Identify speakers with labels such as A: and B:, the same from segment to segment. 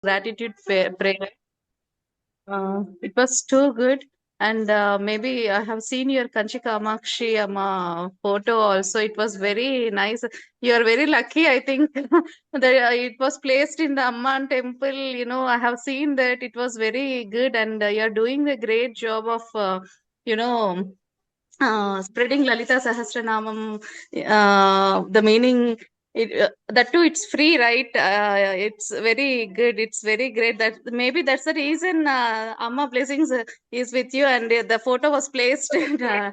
A: gratitude prayer. It was too good. And maybe I have seen your Kanchi Kamakshi Amma photo also. It was very nice. You are very lucky, I think. That it was placed in the Amman temple. I have seen that. It was very good. And you are doing a great job of, you know, spreading Lalita Sahasranamam, the meaning. That too, it's free, right? It's very good. It's very great. That maybe that's the reason Amma Blessings is with you, and the photo was placed in the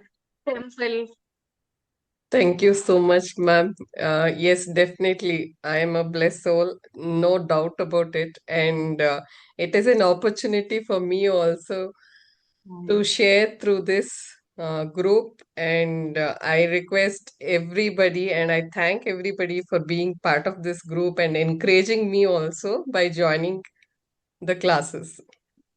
A: temple.
B: Thank you so much, ma'am. Yes, definitely. I am a blessed soul, no doubt about it. And it is an opportunity for me also to share through this group. And I request everybody and I thank everybody for being part of this group and encouraging me also by joining the classes.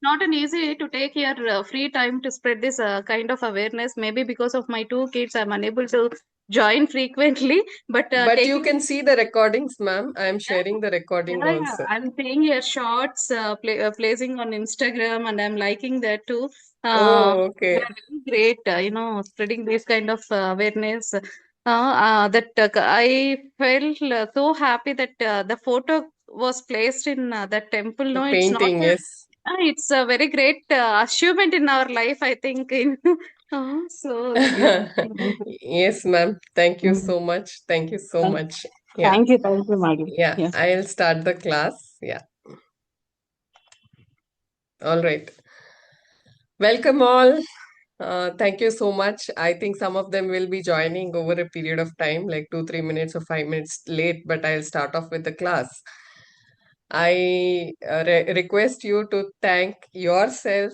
A: Not an easy to take your free time to spread this kind of awareness. Maybe because of my two kids, I'm unable to join frequently. But
B: But you
A: taking
B: can see the recordings, ma'am. I am sharing the recording
A: yeah,
B: also.
A: I'm seeing your shorts placing on Instagram, and I'm liking that too.
B: Oh,
A: They
B: okay.
A: are very great, spreading this kind of awareness. That I felt so happy that the photo was placed in that temple.
B: The
A: No, it's not
B: painting,
A: a,
B: yes.
A: it's a very great achievement in our life, I think. So yes.
B: Yes, ma'am. Thank you so much. Thank you so much. Yeah.
A: Thank you, Maggie.
B: Yeah.
A: Yeah.
B: I'll start the class. Yeah. All right. Welcome all. Thank you so much. I think some of them will be joining over a period of time, like 2, 3 minutes or 5 minutes late, but I'll start off with the class. I request you to thank yourself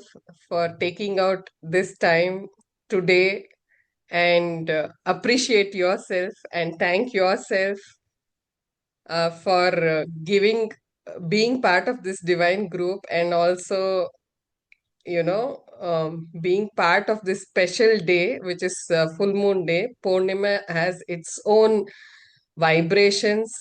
B: for taking out this time today and appreciate yourself and thank yourself for giving, being part of this divine group and also, being part of this special day, which is full moon day. Purnima has its own vibrations,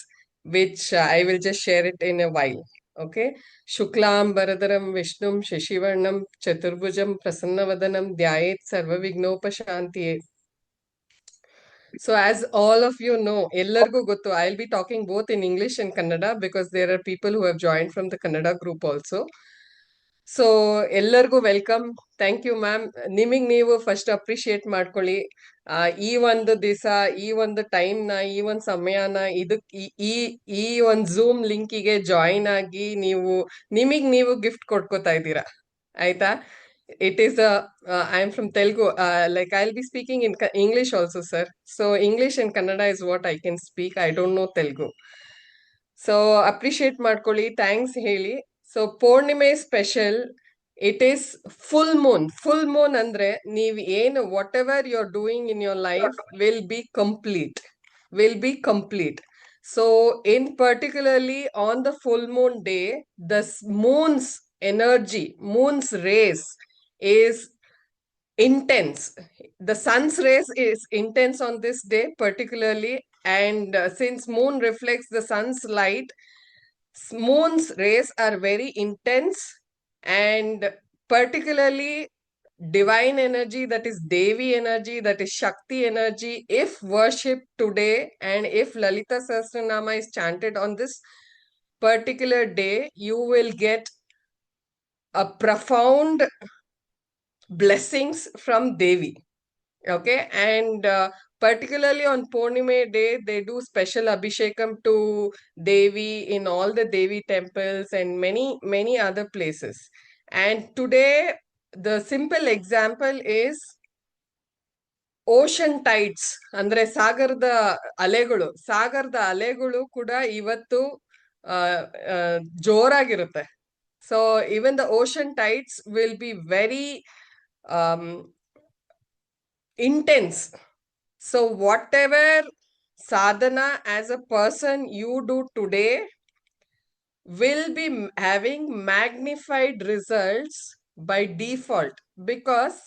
B: which I will just share it in a while. Okay. Shuklam Baradaram Vishnum Shishivarnam Chaturbhujam Prasannavadanam Dhyayet Sarva Vignopashantiye. So, as all of you know, ಎಲ್ಲರಿಗೂ ಗೊತ್ತು, I'll be talking both in English and Kannada because there are people who have joined from the Kannada group also. So ಎಲ್ಲರಿಗೂ welcome. Thank you ma'am. ನಿಮಗೆ ನೀವು first appreciate ಮಾಡ್ಕೊಳ್ಳಿ. ಈ ಒಂದು ದಿವಸ, ಈ ಒಂದು ಟೈಮ್ನ, ಈ ಒಂದು ಸಮಯನ ಇದಕ್ಕೆ ಈ ಈ ಒಂದು ಝೂಮ್ ಲಿಂಕಿಗೆ ಜಾಯಿನ್ ಆಗಿ ನಿಮಗೆ ನೀವು ಗಿಫ್ಟ್ ಕೊಟ್ಕೋತಾ ಇದ್ದೀರಾ. ಆಯ್ತಾ? It is I am from Telugu. Like I'll be speaking in English also, sir. So English and Kannada is what I can speak. I don't know Telugu. So appreciate ಮಾಡ್ಕೊಳ್ಳಿ, thanks ಹೇಳಿ. So ಪೌರ್ಣಿಮೆ special. It is full moon. Full moon ಅಂದ್ರೆ ನೀವು ಏನು whatever you are doing in your life will be complete. So in particularly on the full moon day, the moon's energy, moon's rays is intense. The sun's rays is intense on this day particularly, and since moon reflects the sun's light, moon's rays are very intense, and particularly divine energy, that is Devi energy, that is Shakti energy, if worshipped today and if Lalita Sahasranama is chanted on this particular day, you will get a profound blessings from Devi. Okay, and particularly on Purnima day, they do special abhishekam to Devi in all the Devi temples and many, many other places. And today, the simple example is ocean tides, ಅಂದ್ರೆ ಸಾಗರದ ಅಲೆಗಳು ಕೂಡ ಇವತ್ತು ಜೋರಾಗಿರುತ್ತೆ. So even the ocean tides will be very intense. So whatever sadhana as a person you do today will be having magnified results by default, because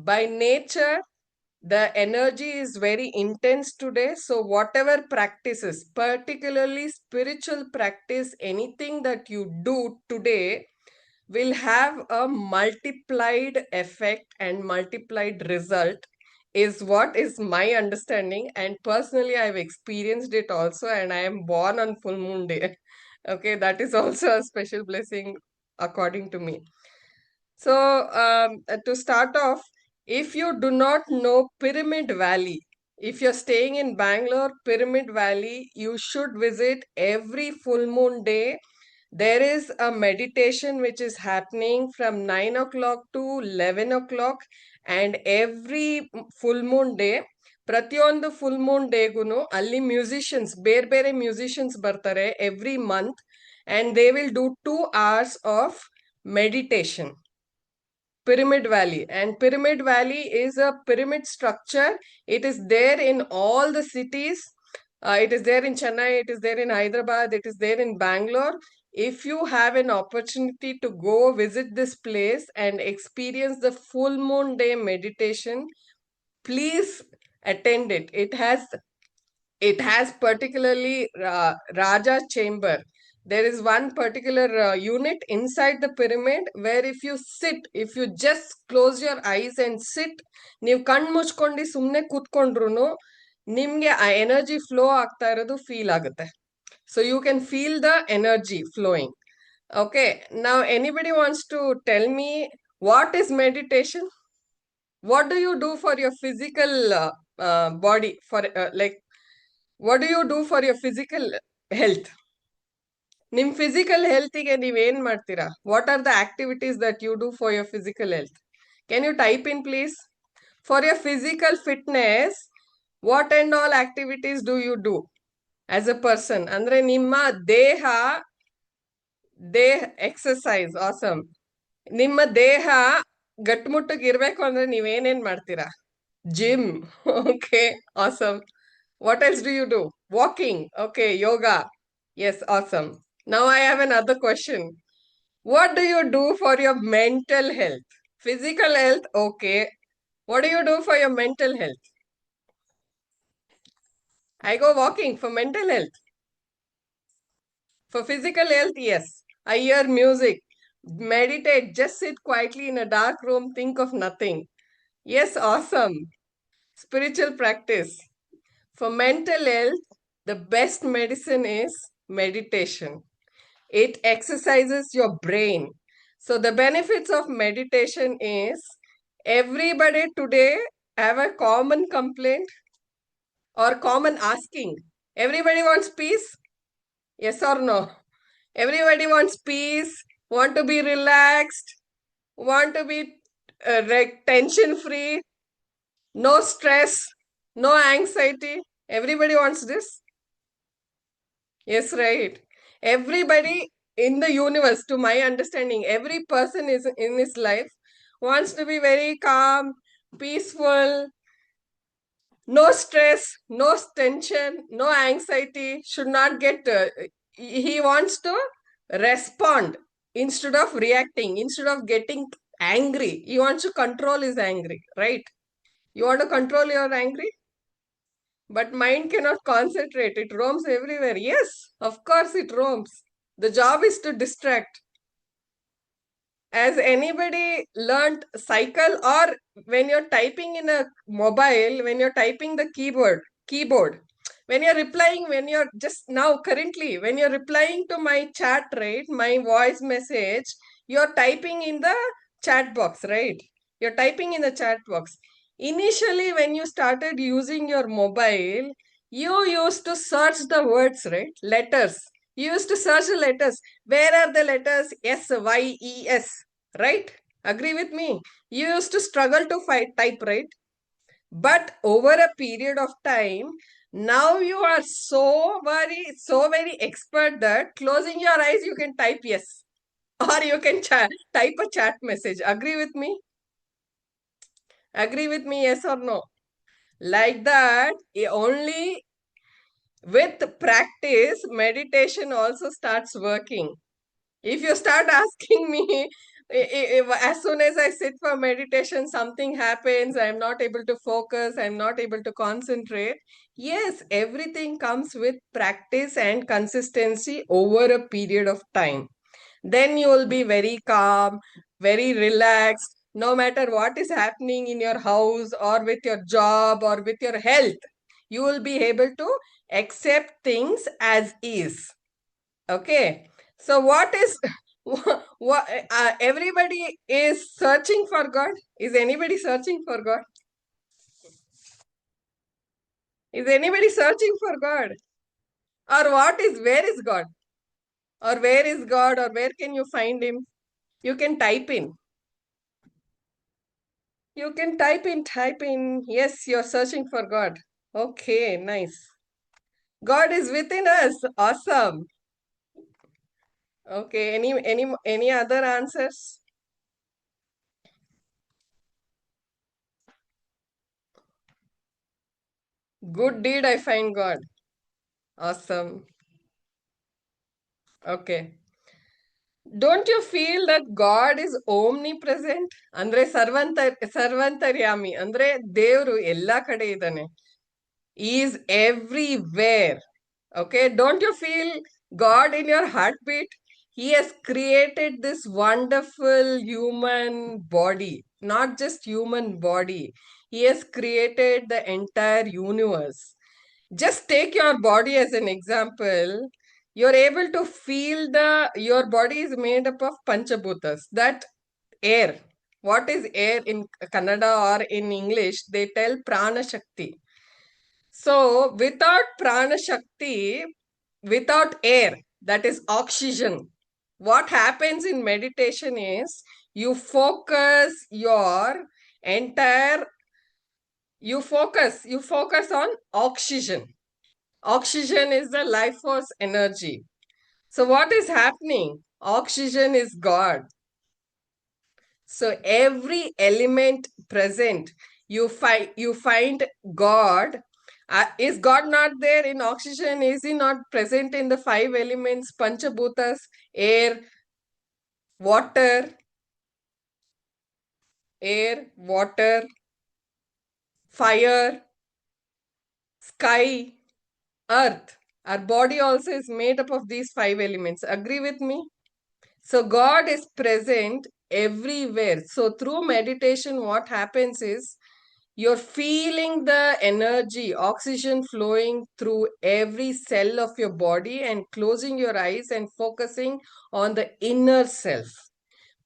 B: by nature The energy is very intense today. So, whatever practices, particularly spiritual practice, anything that you do today will have a multiplied effect and multiplied result, is what is my understanding. And personally, I've experienced it also, and I am born on full moon day. Okay, that is also a special blessing according to me. So, to start off, if you do not know Pyramid Valley, if you're staying in Bangalore, Pyramid Valley, you should visit every full moon day. There is a meditation which is happening from 9 o'clock to 11 o'clock, and every full moon day, ಪ್ರತಿಯೊಂದು full Moon ಡೇಗುನು ಅಲ್ಲಿ musicians ಬೇರೆ ಬೇರೆ musicians ಬರ್ತಾರೆ every month, and they will do 2 hours of meditation. Pyramid Valley. And Pyramid Valley is a pyramid structure. It is there in all the cities. It is there in Chennai, it is there in Hyderabad, it is there in Bangalore. If you have an opportunity to go visit this place and experience the full moon day meditation, please attend it. It has particularly Raja Chamber. There is one particular unit inside the pyramid where if you just close your eyes and sit, ನೀವು ಕಣ್ ಮುಚ್ಕೊಂಡು ಸುಮ್ಮನೆ ಕೂತ್ಕೊಂಡ್ರು ನಿಮ್ಗೆ ಆ energy flow ಆಗ್ತಾ ಇರೋದು feel ಆಗುತ್ತೆ. So you can feel the energy flowing. Okay, now anybody wants to tell me what is meditation? What do you do for your physical body? What do you do for your physical health? ನಿಮ್ physical ಹೆಲ್ತಿಗೆ ನೀವ್ ಏನ್ ಮಾಡ್ತೀರಾ? What are the activities that you do for your physical health? Can you type in please? For your physical fitness, what and all activities do you do as a person? ಅಂದ್ರೆ ನಿಮ್ಮ ದೇಹ exercise. Awesome. ನಿಮ್ಮ ದೇಹ ಗಟ್ಮುಟ್ಟಗ್ ಇರ್ಬೇಕು ಅಂದ್ರೆ ನೀವೇನೇನ್ ಮಾಡ್ತೀರಾ? Gym. Okay, awesome. What else do you do? Walking. Okay, yoga. Yes, awesome. Now I have another question. What do you do for your mental health? Physical health, okay. What do you do for your mental health? I go walking for mental health. For physical health, yes. I hear music, meditate, just sit quietly in a dark room, think of nothing. Yes, awesome. Spiritual practice. For mental health, the best medicine is meditation. It exercises your brain. So the benefits of meditation is, everybody today have a common complaint or common asking. Everybody wants peace? Yes or no? Everybody wants peace, want to be relaxed, want to be tension free, no stress, no anxiety. Everybody wants this. Yes, right. Everybody in the universe, to my understanding, every person is in his life wants to be very calm, peaceful, no stress, no tension, no anxiety, should not get, he wants to respond instead of reacting, instead of getting angry. He wants to control his angry, right? You want to control your angry? But mind cannot concentrate. It roams everywhere. Yes, of course it roams. The job is to distract. Has anybody learned cycle, or when you're typing in a mobile, when you're typing the keyboard, when you're replying, when you're just now currently, when you're replying to my chat, right, my voice message, you're typing in the chat box, right? You're typing in the chat box. Initially, when you started using your mobile, you used to search the words, right? Letters. You used to search the letters. Where are the letters? S, Y, E, S, right? Agree with me? You used to struggle to type, right? But over a period of time, now you are so very expert that closing your eyes, you can type yes. Or you can type a chat message. Agree with me? Agree with me, yes or no? Like that, only with practice, meditation also starts working. If you start asking me, As soon as I sit for meditation, something happens. I'm not able to focus. I'm not able to concentrate. Yes, everything comes with practice and consistency over a period of time. Then you will be very calm, very relaxed, no matter what is happening in your house or with your job or with your health. You will be able to accept things as is. Okay. So what is what everybody is searching for God? Is anybody searching for God? Is anybody searching for God? Or what is where is God? Or where is God or where can you find him? You can type in. You can type in. Yes, you're searching for God. Okay, nice. God is within us. Awesome. Okay, any other answers? Good deed I find God. Awesome. Okay. Don't you feel that God is omnipresent? ಅಂದ್ರೆ ಸರ್ವಂತರ್ಯಾಮಿ ಅಂದ್ರೆ ದೇವರು ಎಲ್ಲಾ ಕಡೆ ಇದ್ದಾನೆ. He is everywhere. Okay, don't you feel God in your heartbeat? He has created this wonderful human body, not just human body. He has created the entire universe. Just take your body as an example. You're able to feel your body is made up of panchabhutas, that air. What is air in Kannada or in English? They tell prana shakti. So without prana shakti, without air, that is oxygen, what happens in meditation is entire you focus on oxygen. Oxygen is the life force energy. So what is happening? Oxygen is God. So every element present, you find God. Is God not there in oxygen? Is he not present in the five elements, panchabhutas, air, water, fire, sky, earth? Our body also is made up of these five elements. Agree with me? So God is present everywhere. So through meditation, what happens is you're feeling the energy, oxygen flowing through every cell of your body and closing your eyes and focusing on the inner self,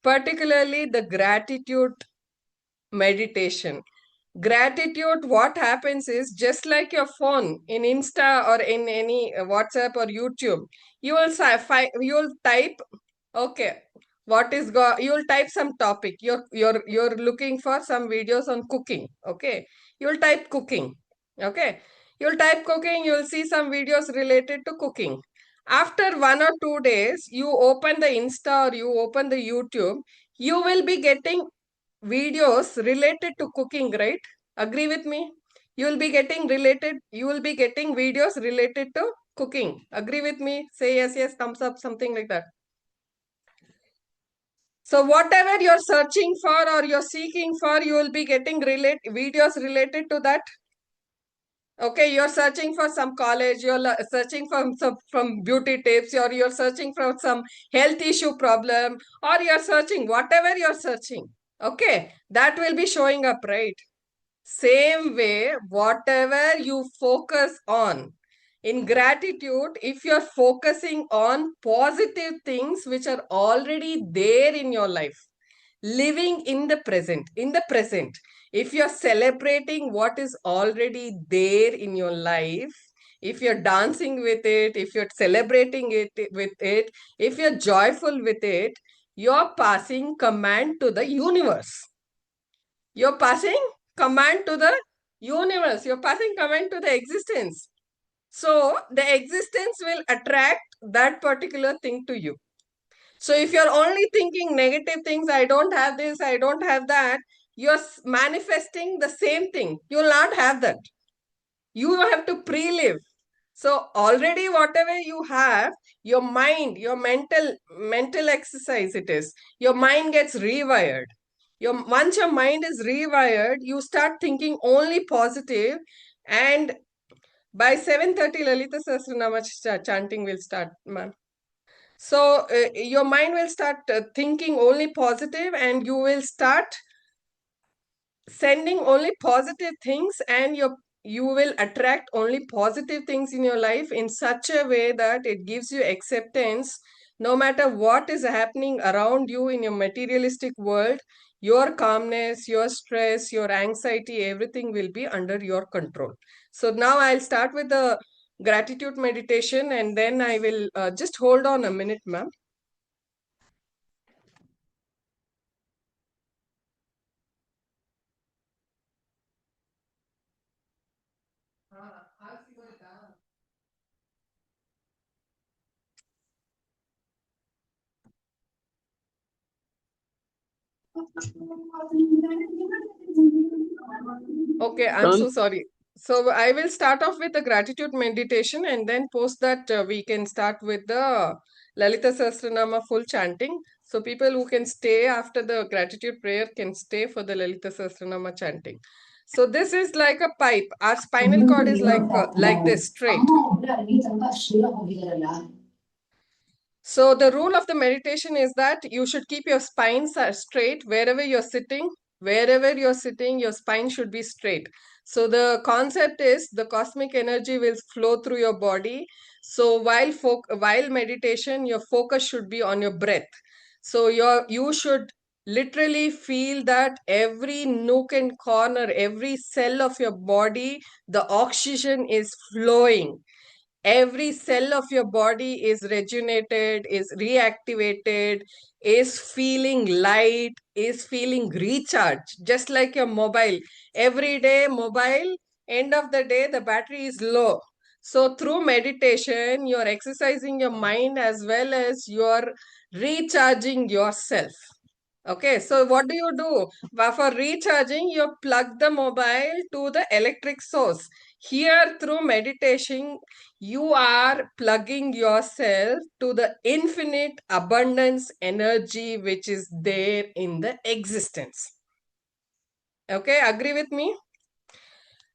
B: particularly the gratitude meditation. Gratitude, what happens is just like your phone in Insta or in any WhatsApp or YouTube, you will type. Okay. What is you'll type some topic. You're looking for some videos on cooking. Okay. You'll type cooking. Okay. You'll type cooking, you'll see some videos related to cooking. After 1 or 2 days, you open the Insta or you open the YouTube, you will be getting videos related to cooking, right? Agree with me? You will be getting videos related to cooking. Agree with me? Say yes, yes, thumbs up, something like that. So whatever you're searching for or you're seeking for, you will be getting videos related to that. Okay, you're searching for some college, you're searching for some from beauty tips, or you're searching for some health issue problem, or you're searching whatever you're searching. Okay, that will be showing up, right? Same way, whatever you focus on. In gratitude, if you're focusing on positive things which are already there in your life, living in the present, if you're celebrating what is already there in your life, if you're dancing with it, if you're celebrating it with it, if you're joyful with it, you're passing command to the universe. You're passing command to the universe. You're passing command to the existence. So the existence will attract that particular thing to you. So if you're only thinking negative things, I don't have this, I don't have that, you're manifesting the same thing. You will not have that. You have to pre-live. So already whatever you have, your mind, your mental exercise it is. Your mind gets rewired. Once your mind is rewired, you start thinking only positive, and by 7:30 Lalita Sahasranama chanting will start, ma'am. So your mind will start thinking only positive, and you will start sending only positive things, and you will attract only positive things in your life in such a way that it gives you acceptance. No matter what is happening around you in your materialistic world, your calmness, your stress, your anxiety, everything will be under your control. So now I'll start with the gratitude meditation, and then I will just hold on a minute, ma'am. Okay, I'm so sorry. So I will start off with the gratitude meditation, and then post that we can start with the Lalita Sahasranama full chanting. So people who can stay after the gratitude prayer can stay for the Lalita Sahasranama chanting. So this is like a pipe. Our spinal cord is like this, straight. So the rule of the meditation is that you should keep your spine straight wherever you're sitting. Wherever you're sitting, your spine should be straight. So the concept is the cosmic energy will flow through your body. So while meditation, your focus should be on your breath. So you should literally feel that every nook and corner, every cell of your body, the oxygen is flowing. Every cell of your body is rejuvenated, is reactivated, is feeling light, is feeling recharged, just like your mobile. Every day, mobile, end of the day, the battery is low. So, through meditation, you're exercising your mind as well as you're recharging yourself. Okay, so what do you do? For recharging, you plug the mobile to the electric source. Here, through meditation, you are plugging yourself to the infinite abundance energy which is there in the existence. Okay, agree with me?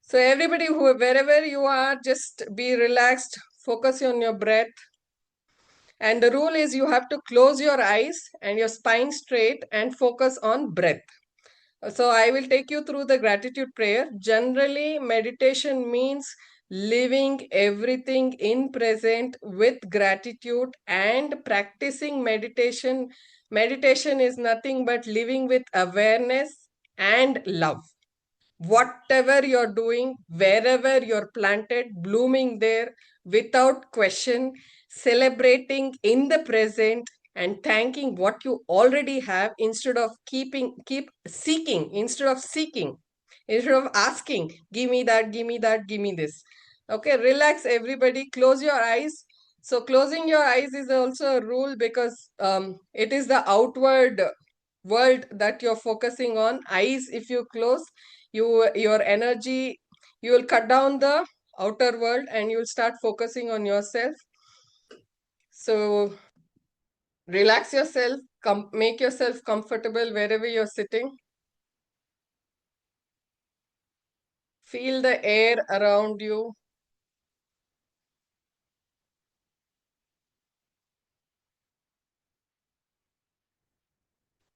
B: So, everybody, wherever you are, just be relaxed, focus on your breath. And the rule is you have to close your eyes and your spine straight and focus on breath. So I will take you through the gratitude prayer. Generally, meditation means living everything in present with gratitude and practicing meditation. Meditation is nothing but living with awareness and love. Whatever you're doing, wherever you're planted, blooming there without question, celebrating in the present and thanking what you already have instead of keep seeking, instead of asking, give me that, give me that, give me this. Okay, relax everybody, close your eyes. So closing your eyes is also a rule because it is the outward world that you're focusing on. Eyes, if you close, your energy, you will cut down the outer world and you'll start focusing on yourself. So relax yourself, make yourself comfortable wherever you're sitting. Feel the air around you.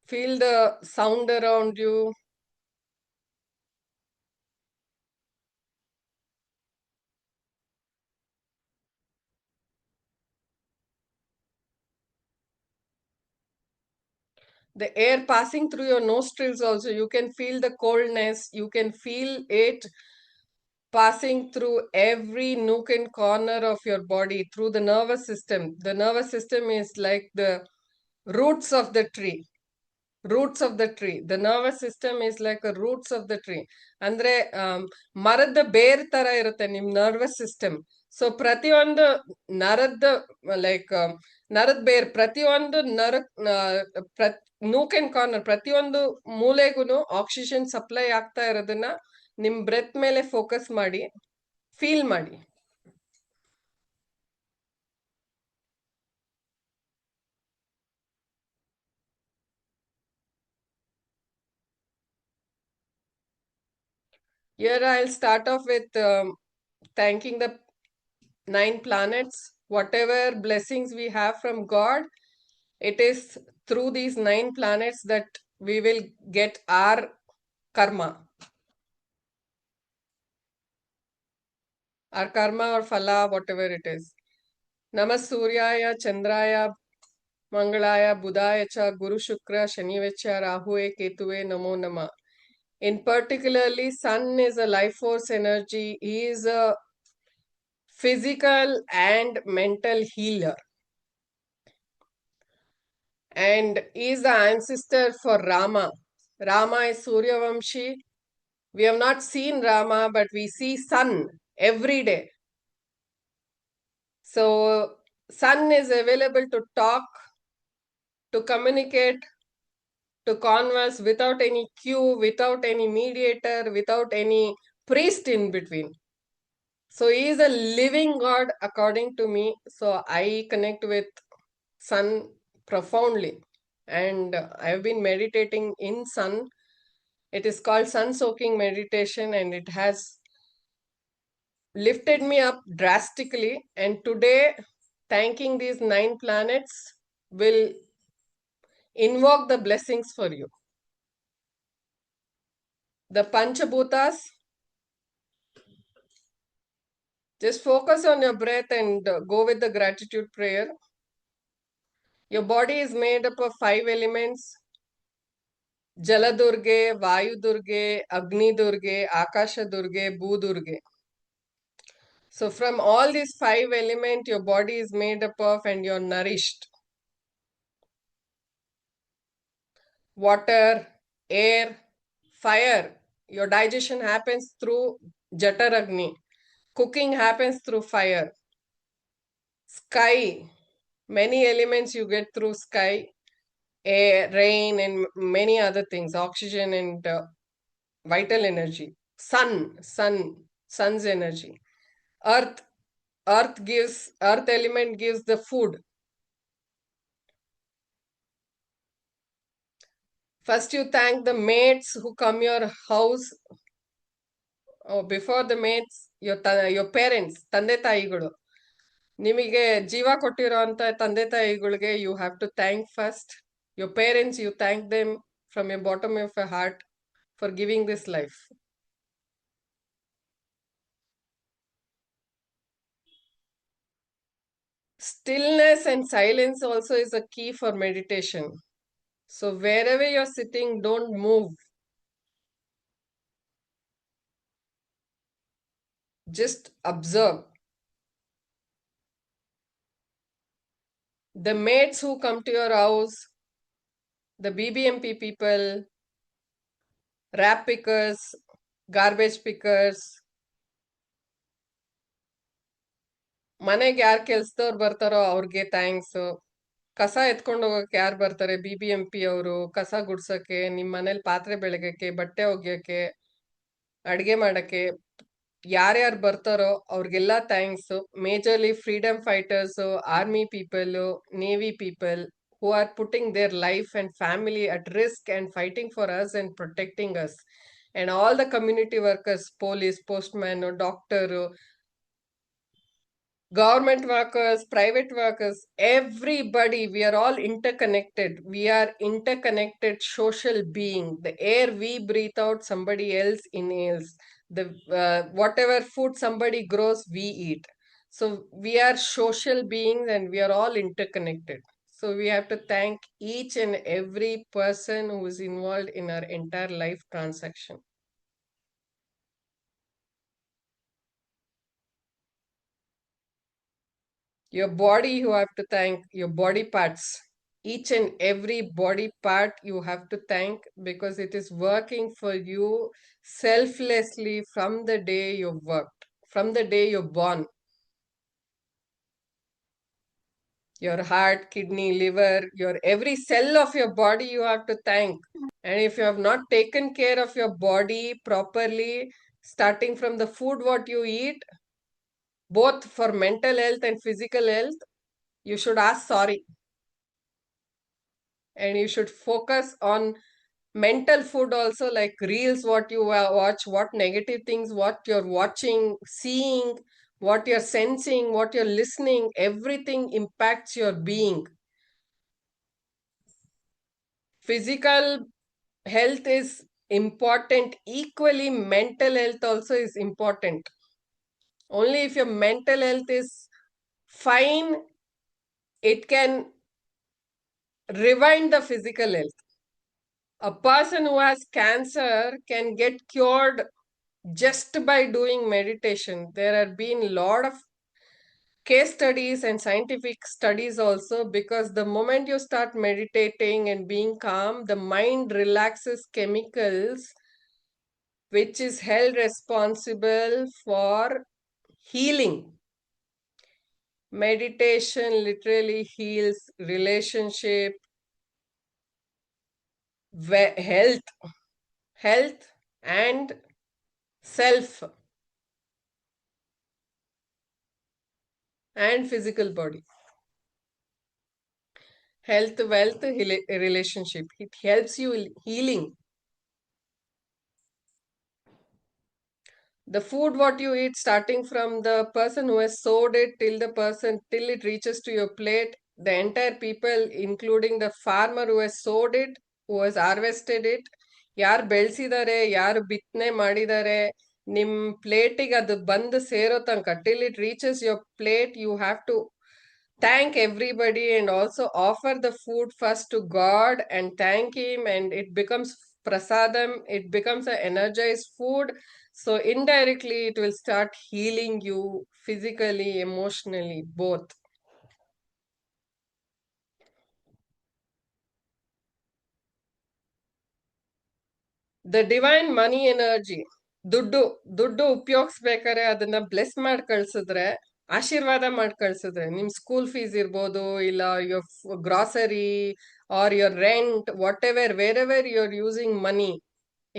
B: Feel the sound around you. The air passing through your nostrils also, you can feel the coldness, you can feel it passing through every nook and corner of your body, through the nervous system. The nervous system is like the roots of the tree. Roots of the tree. The nervous system is like a roots of the tree. ಅಂದ್ರೆ ಮರದ ಬೇರ್ ತರ ಇರುತ್ತೆ ನಿಮ್ nervous system. So ಪ್ರತಿಯೊಂದು ನರದ like ನರದ ಬೇರ್ ಪ್ರತಿಯೊಂದು ನೂಕ್ ಅಂಡ್ ಕಾರ್ನರ್ ಪ್ರತಿಯೊಂದು ಮೂಲೆಗೂ ಆಕ್ಸಿಜನ್ ಸಪ್ಲೈ ಆಗ್ತಾ ಇರೋದನ್ನ ನಿಮ್ ಬ್ರೆತ್ ಮೇಲೆ ಫೋಕಸ್ ಮಾಡಿ ಫೀಲ್ ಮಾಡಿ. Here I'll start off with thanking the 9 planets. Whatever blessings we have from God, it is through these 9 planets that we will get our karma. Our karma or phala, whatever it is. Namas Suryaya, Chandraya, Mangalaya, Budhaya cha, Guru Shukra, Shanivecha, Rahue, Ketue, Namo Nama. In particularly, Sun is a life force energy. He is a physical and mental healer. And he is the ancestor for Rama. Rama is Suryavamshi. We have not seen Rama, but we see Sun every day. So, Sun is available to talk, to communicate, to converse without any cue, without any mediator, without any priest in between. So, he is a living God according to me. So, I connect with Sun profoundly. And I have been meditating in Sun. It is called sun soaking meditation, and it has lifted me up drastically. And today, thanking these 9 planets will invoke the blessings for you. The Panchabhutas, just focus on your breath and go with the gratitude prayer. Your body is made up of 5 elements: Jaladurge, Vayudurge, Agni Durge, Akasha Durge, Bhudurge. So from all these 5 elements, your body is made up of, and you're nourished. Water, air, fire. Your digestion happens through Jataragni. Cooking happens through fire. Sky. Many elements you get through sky. Air, rain, and many other things. Oxygen and vital energy. Sun's energy. Earth. Earth element gives the food. First, you thank the maids who come your house. Oh, before the maids, your parents, ತಂದೆ ತಾಯಿಗಳು. ನಿಮಗೆ ಜೀವ ಕೊಟ್ಟಿರೋ ಅಂತ ತಂದೆ ತಾಯಿಗಳಿಗೆ you have to thank first. Your parents, you thank them from your bottom of your heart for giving this life. Stillness and silence also is a key for meditation. So wherever you're sitting, don't move. Just observe. The maids who come to your house, the BBMP people, rap pickers, garbage pickers, ಮನೆಗೆ ಯಾರು ಕೆಲ್ಸದವ್ರು ಬರ್ತಾರೋ ಅವ್ರಿಗೆ thanks. ಕಸ ಎತ್ಕೊಂಡು ಹೋಗಕ್ಕೆ ಯಾರು ಬರ್ತಾರೆ, BBMP ಅವರು, ಕಸ ಗುಡ್ಸಕ್ಕೆ, ನಿಮ್ ಮನೇಲಿ ಪಾತ್ರೆ ಬೆಳಗಕ್ಕೆ, ಬಟ್ಟೆ ಒಗ್ಯಕ್ಕೆ, ಅಡ್ಗೆ ಮಾಡಕ್ಕೆ ಯಾರ್ಯಾರು ಬರ್ತಾರೋ ಅವ್ರಿಗೆಲ್ಲ thanks. Majorly freedom fighters, army people, navy people who are putting their life and family at risk and fighting for us and protecting us. And all the community workers, police, postman, doctor, government workers, private workers, everybody, we are all interconnected. We are interconnected social being. The air we breathe out, somebody else inhales. The whatever food somebody grows, we eat. So we are social beings and we are all interconnected. So we have to thank each and every person who is involved in our entire life transaction. Your body, you have to thank your body parts. Each and every body part you have to thank, because it is working for you selflessly from the day you've worked, from the day you're born. Your heart, kidney, liver, your every cell of your body you have to thank. And if you have not taken care of your body properly, starting from the food what you eat, both for mental health and physical health, you should ask sorry. And you should focus on mental food also, like reels, what you watch, what negative things, what you're watching, seeing, what you're sensing, what you're listening, everything impacts your being. Physical health is important, equally mental health also is important. Only if your mental health is fine, it can rewind the physical health. A person who has cancer can get cured just by doing meditation. There have been a lot of case studies and scientific studies also, because the moment you start meditating and being calm, the mind relaxes chemicals which is held responsible for healing. Meditation literally heals relationship, health and self and physical body. Health, wealth, relationship. It helps you healing. The food what you eat, starting from the person who has sowed it till it reaches to your plate, the entire people, including the farmer who has sowed it, who has harvested it, ಯಾರು ಬೆಳೆಸಿದ್ದಾರೆ, ಯಾರು ಬಿತ್ತನೆ ಮಾಡಿದ್ದಾರೆ, ನಿಮ್ ಪ್ಲೇಟಿಗೆ ಅದು ಬಂದು ಸೇರೋ ತನಕ, till it reaches your plate, you have to thank everybody and also offer the food first to God and thank him, and it becomes prasadam, it becomes an energized food. So indirectly it will start healing you physically, emotionally, both. The divine money energy, ದುಡ್ಡು ದುಡ್ಡು ಉಪಯೋಗಿಸ್ಬೇಕಾದ್ರೆ ಅದನ್ನ bless ಮಾಡಿ ಕಳ್ಸಿದ್ರೆ, ಆಶೀರ್ವಾದ ಮಾಡಿ ಕಳ್ಸಿದ್ರೆ, ನಿಮ್ school fees ಇರ್ಬೋದು, ಇಲ್ಲ your grocery or your rent, whatever, wherever you're using money,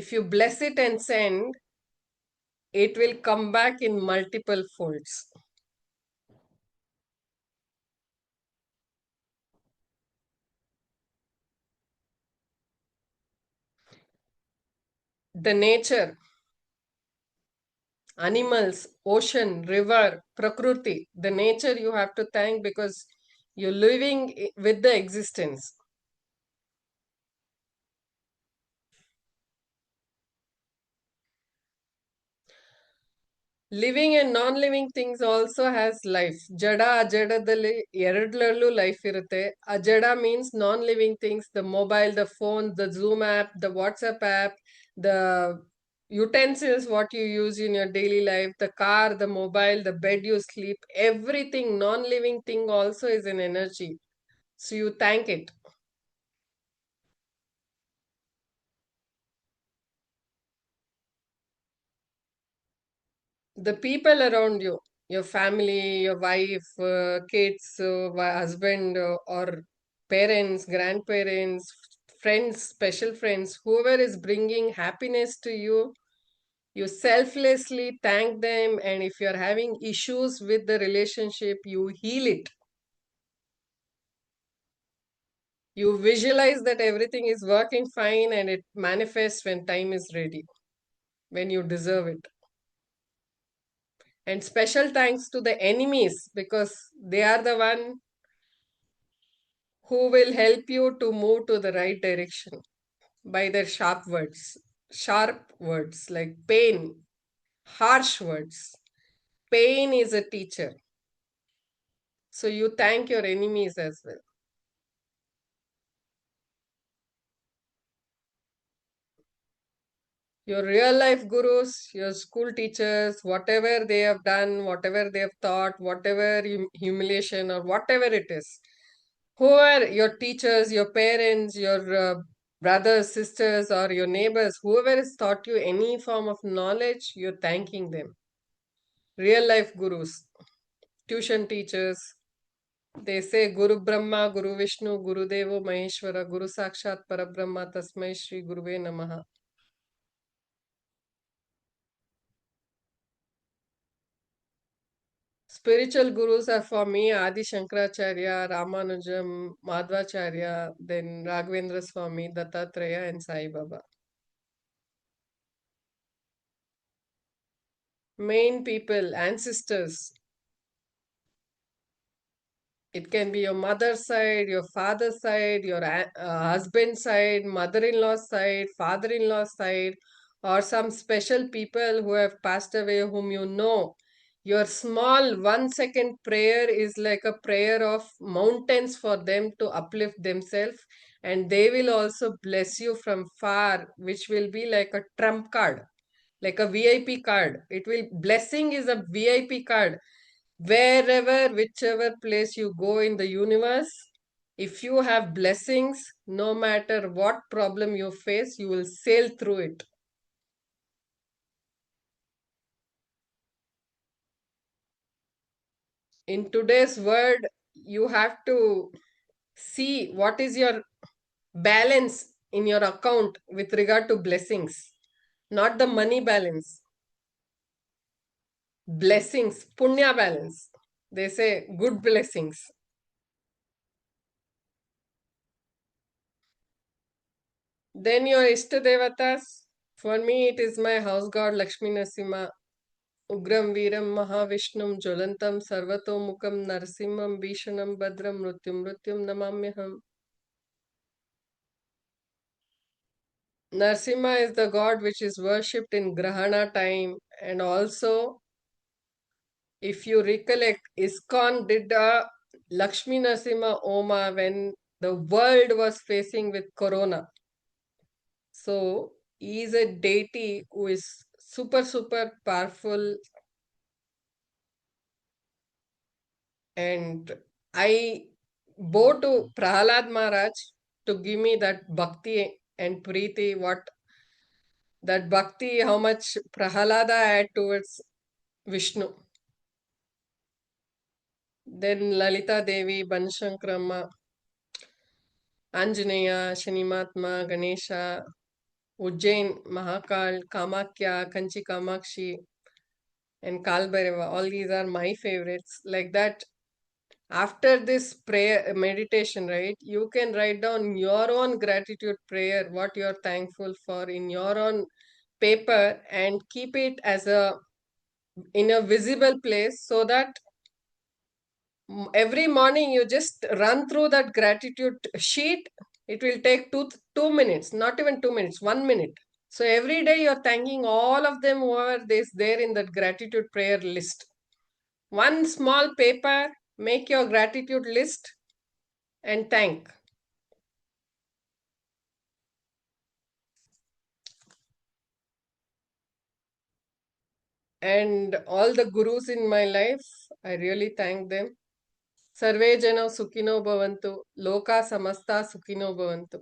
B: if you bless it and send, it will come back in multiple folds. The nature, animals, ocean, river, Prakriti, the nature you have to thank, because you're living with the existence. Living and non-living things also has life. Jada ajadadalli eradlallu life irutte. Ajada means non-living things, the mobile, the phone, the Zoom app, the WhatsApp app, the utensils what you use in your daily life, the car, the mobile, the bed you sleep, everything non-living thing also is an energy. So you thank it. The people around you, your family, your wife, kids, husband, or parents, grandparents, friends, special friends, whoever is bringing happiness to you, you selflessly thank them. And if you're having issues with the relationship, you heal it. You visualize that everything is working fine, and it manifests when time is ready, when you deserve it. And special thanks to the enemies, because they are the one who will help you to move to the right direction by their sharp words like pain, harsh words. Pain is a teacher. So you thank your enemies as well. Your real life gurus, your school teachers, whatever they have done, whatever they have taught, whatever humiliation or whatever it is, who are your teachers, your parents, your brothers, sisters, or your neighbors, whoever has taught you any form of knowledge, you're thanking them. Real life gurus, tuition teachers, they say Guru Brahma, Guru Vishnu, Guru Devo Maheshwara, Guru Sakshat Parabrahma, Tasmai Shri Guruve Namaha. Spiritual gurus are for me Adi Shankaracharya, Ramanujam, Madhvacharya, then Raghavendra Swami, Dattatreya, and Sai Baba. Main people, ancestors. It can be your mother's side, your father's side, your husband's side, mother-in-law's side, father-in-law's side, or some special people who have passed away whom you know. Your small 1 second prayer is like a prayer of mountains for them to uplift themselves, and they will also bless you from far, which will be like a trump card, like a VIP card. It will blessing is a VIP card. Wherever, whichever place you go in the universe, if you have blessings, no matter what problem you face, you will sail through it. In today's world, you have to see what is your balance in your account with regard to blessings, not the money balance. Blessings, punya balance. They say good blessings. Then your Ishtadevatas, for me, it is my house god Lakshmi Nasima. Ugram Veeram Mahavishnum Jwalantam Sarvatomukam Narsimham Bhishanam Badram Mrutyum Namamyaham. Narsimha is the god which is worshipped in Grahana time, and also, if you recollect, ISKCON did a Lakshmi Narsimha Oma when the world was facing with Corona. So, he is a deity who is super, super powerful, and I bow to Prahalad Maharaj to give me that bhakti and preeti, what that bhakti, how much Prahalada had towards Vishnu. Then Lalita Devi, Banshankrama, Anjaneya, Shanimatma, Ganesha, Ujjain, Mahakal, Kamakya, Kanchi Kamakshi, and Kalbhairava. All these are my favorites. Like that, after this prayer meditation, right, you can write down your own gratitude prayer, what you're thankful for in your own paper, and keep it as a in a visible place, so that every morning you just run through that gratitude sheet. It will take 2 minutes, not even 2 minutes, 1 minute. So every day you're thanking all of them who are there in that gratitude prayer list. One small paper, make your gratitude list and thank. And all the gurus in my life, I really thank them. Sarve Jano Sukhino Bhavantu, Loka Samasta Sukhino Bhavantu.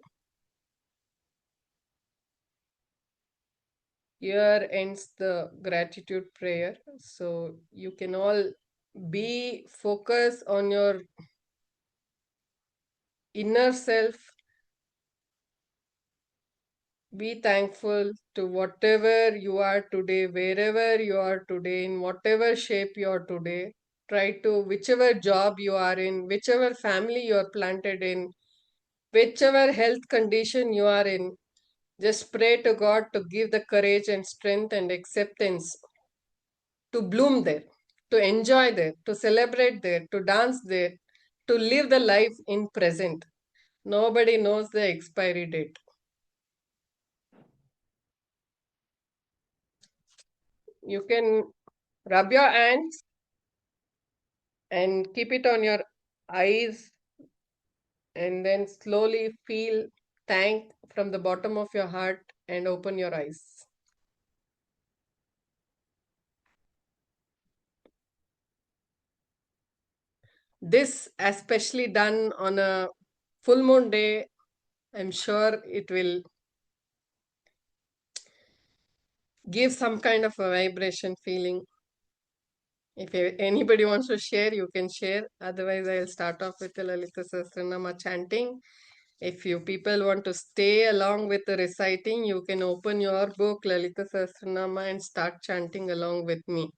B: Here ends the gratitude prayer. So you can all be focused on your inner self. Be thankful to whatever you are today, wherever you are today, in whatever shape you are today. Try to, whichever job you are in, whichever family you are planted in, whichever health condition you are in, just pray to God to give the courage and strength and acceptance to bloom there, to enjoy there, to celebrate there, to dance there, to live the life in present. Nobody knows the expiry date. You can rub your hands and keep it on your eyes, and then slowly feel thank from the bottom of your heart and open your eyes. This, especially done on a full moon day, I'm sure it will give some kind of a vibration feeling. If anybody wants to share, you can share. Otherwise, I'll start off with the Lalita Sahasranama chanting. If you people want to stay along with the reciting, you can open your book, Lalita Sahasranama, and start chanting along with me.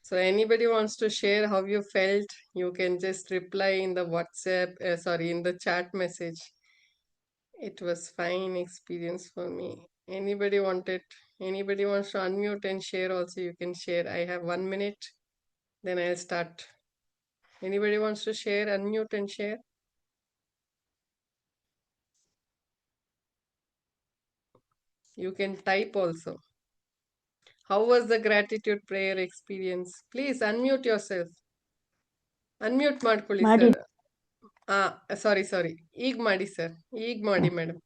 B: So anybody wants to share how you felt, you can just reply in the WhatsApp, in the chat message. It was fine experience for me. Anybody wants to unmute and share also, you can share. I have 1 minute, then I'll start. Anybody wants to share, unmute and share? You can type also. How was the gratitude prayer experience? Please unmute yourself. Unmute ಮಾಡ್ಕೊಳ್ಳಿ
C: ಮಾಡಿ
B: sir. ಸಾರಿ ಈಗ ಮಾಡಿ sir, ಈಗ ಮಾಡಿ madam.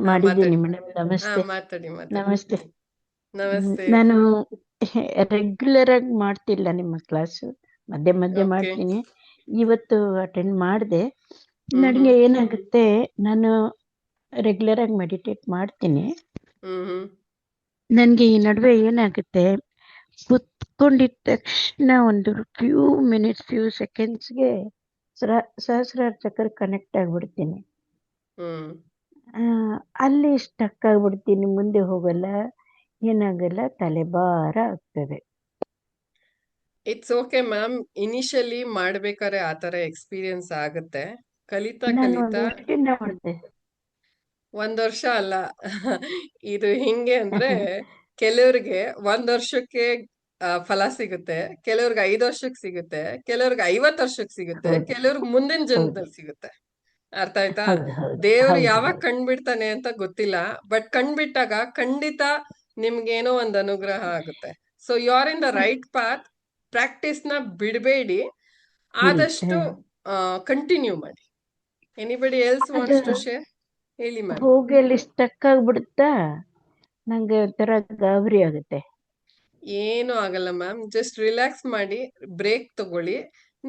C: ಮಾಡಿದ್ದೀನಿ
B: ಮಾತಾಡಿ.
C: Madam. ನಮಸ್ತೆ.
B: ಮಾತಾಡಿ.
C: ನಮಸ್ತೆ.
B: ನಮಸ್ತೆ.
C: ನಾನು ರೆಗ್ಯುಲರ್ ಆಗಿ ಮಾಡ್ತಿಲ್ಲ ನಿಮ್ಮ ಕ್ಲಾಸ್, ಮಧ್ಯೆ ಮಧ್ಯೆ
B: Okay.
C: ಮಾಡ್ತೀನಿ. ಇವತ್ತು ಅಟೆಂಡ್ ಮಾಡಿದೆ.
B: ಹ್ಮ್
C: ನನಗೆ ಏನಾಗುತ್ತೆ, ನಾನು ರೆಗ್ಯುಲರ್ ಆಗಿ ಮೆಡಿಟೇಟ್ ಮಾಡ್ತೀನಿ.
B: ಹ್ಮ್
C: ನನಗೆ ಈ ನಡುವೆ ಏನಾಗುತ್ತೆ, ಕುತ್ಕೊಂಡಿದ ತಕ್ಷಣ ಒಂದು ಫ್ಯೂ ಸೆಕೆಂಡ್ಸ್ಗೆ ಸಹಸ್ರಾರ ಚಕ್ರ ಕನೆಕ್ಟ್ ಆಗ್ಬಿಡ್ತೀನಿ.
B: ಹ್ಮ್
C: ಅಲ್ಲಿ ಸ್ಟಕ್ ಆಗ್ಬಿಡ್ತೀನಿ, ಮುಂದೆ ಹೋಗಲ್ಲ, ಏನಾಗಲ್ಲ, ತಲೆಭಾರ ಆಗ್ತದೆ.
B: It's okay ma'am. ಇನಿಷಿಯಲಿ ಮಾಡ್ಬೇಕಾದ್ರೆ ಆ ತರ ಎಕ್ಸ್ಪೀರಿಯನ್ಸ್ ಆಗುತ್ತೆ. ಕಲಿತಾ
C: ನಾನು
B: ಕಲಿತಾ
C: ಎಷ್ಟು ದಿನ ಮಾಡಿದೆ?
B: 1 ವರ್ಷ ಅಲ್ಲ. ಇದು ಹಿಂಗೆ ಅಂದ್ರೆ ಕೆಲವ್ರಿಗೆ 1 ವರ್ಷಕ್ಕೆ ಫಲ ಸಿಗುತ್ತೆ, ಕೆಲವ್ರಿಗೆ 5 ವರ್ಷಕ್ಕೆ ಸಿಗುತ್ತೆ, ಕೆಲವ್ರಿಗೆ 50 ವರ್ಷಕ್ಕೆ ಸಿಗುತ್ತೆ,
C: ಹೌದು
B: ಕೆಲವ್ರಿಗೆ ಮುಂದಿನ
C: ಹೌದು
B: ಜನ್ಮದಲ್ಲಿ ಸಿಗುತ್ತೆ. ಅರ್ಥ ಆಯ್ತಾ?
C: ಹೌದು ಹೌದು
B: ದೇವ್ರು
C: ಹೌದು
B: ಯಾವಾಗ
C: ಹೌದು.
B: ಕಣ್ಬಿಡ್ತಾನೆ ಅಂತ ಗೊತ್ತಿಲ್ಲ, ಬಟ್ ಕಣ್ಬಿಟ್ಟಾಗ ಖಂಡಿತ ನಿಮ್ಗೇನೋ ಒಂದು ಅನುಗ್ರಹ ಆಗುತ್ತೆ. So you are in the right path. Practice ನ ಬಿಡಬೇಡಿ, ಆದಷ್ಟು ಕಂಟಿನ್ಯೂ ಮಾಡಿ. ಎನಿಬಡಿ ಎಲ್ಸ್
C: ಅದು
B: ವಾಂಟ್ಸ್ ಟು ಶೇರ್? ಹೇಳಿ ಮ್ಯಾಮ್.
C: ಹೋಗಿ ಅಲ್ಲಿ ಸ್ಟಕ್ ಆಗ್ಬಿಡುತ್ತಾ, ನಂಗೆ ಒಂಥರ ಗಾಬರಿ ಆಗುತ್ತೆ.
B: ಏನು ಆಗಲ್ಲ ಮ್ಯಾಮ್. ಜಸ್ಟ್ ರಿಲ್ಯಾಕ್ಸ್ ಮಾಡಿ, ಬ್ರೇಕ್ ತಗೊಳ್ಳಿ,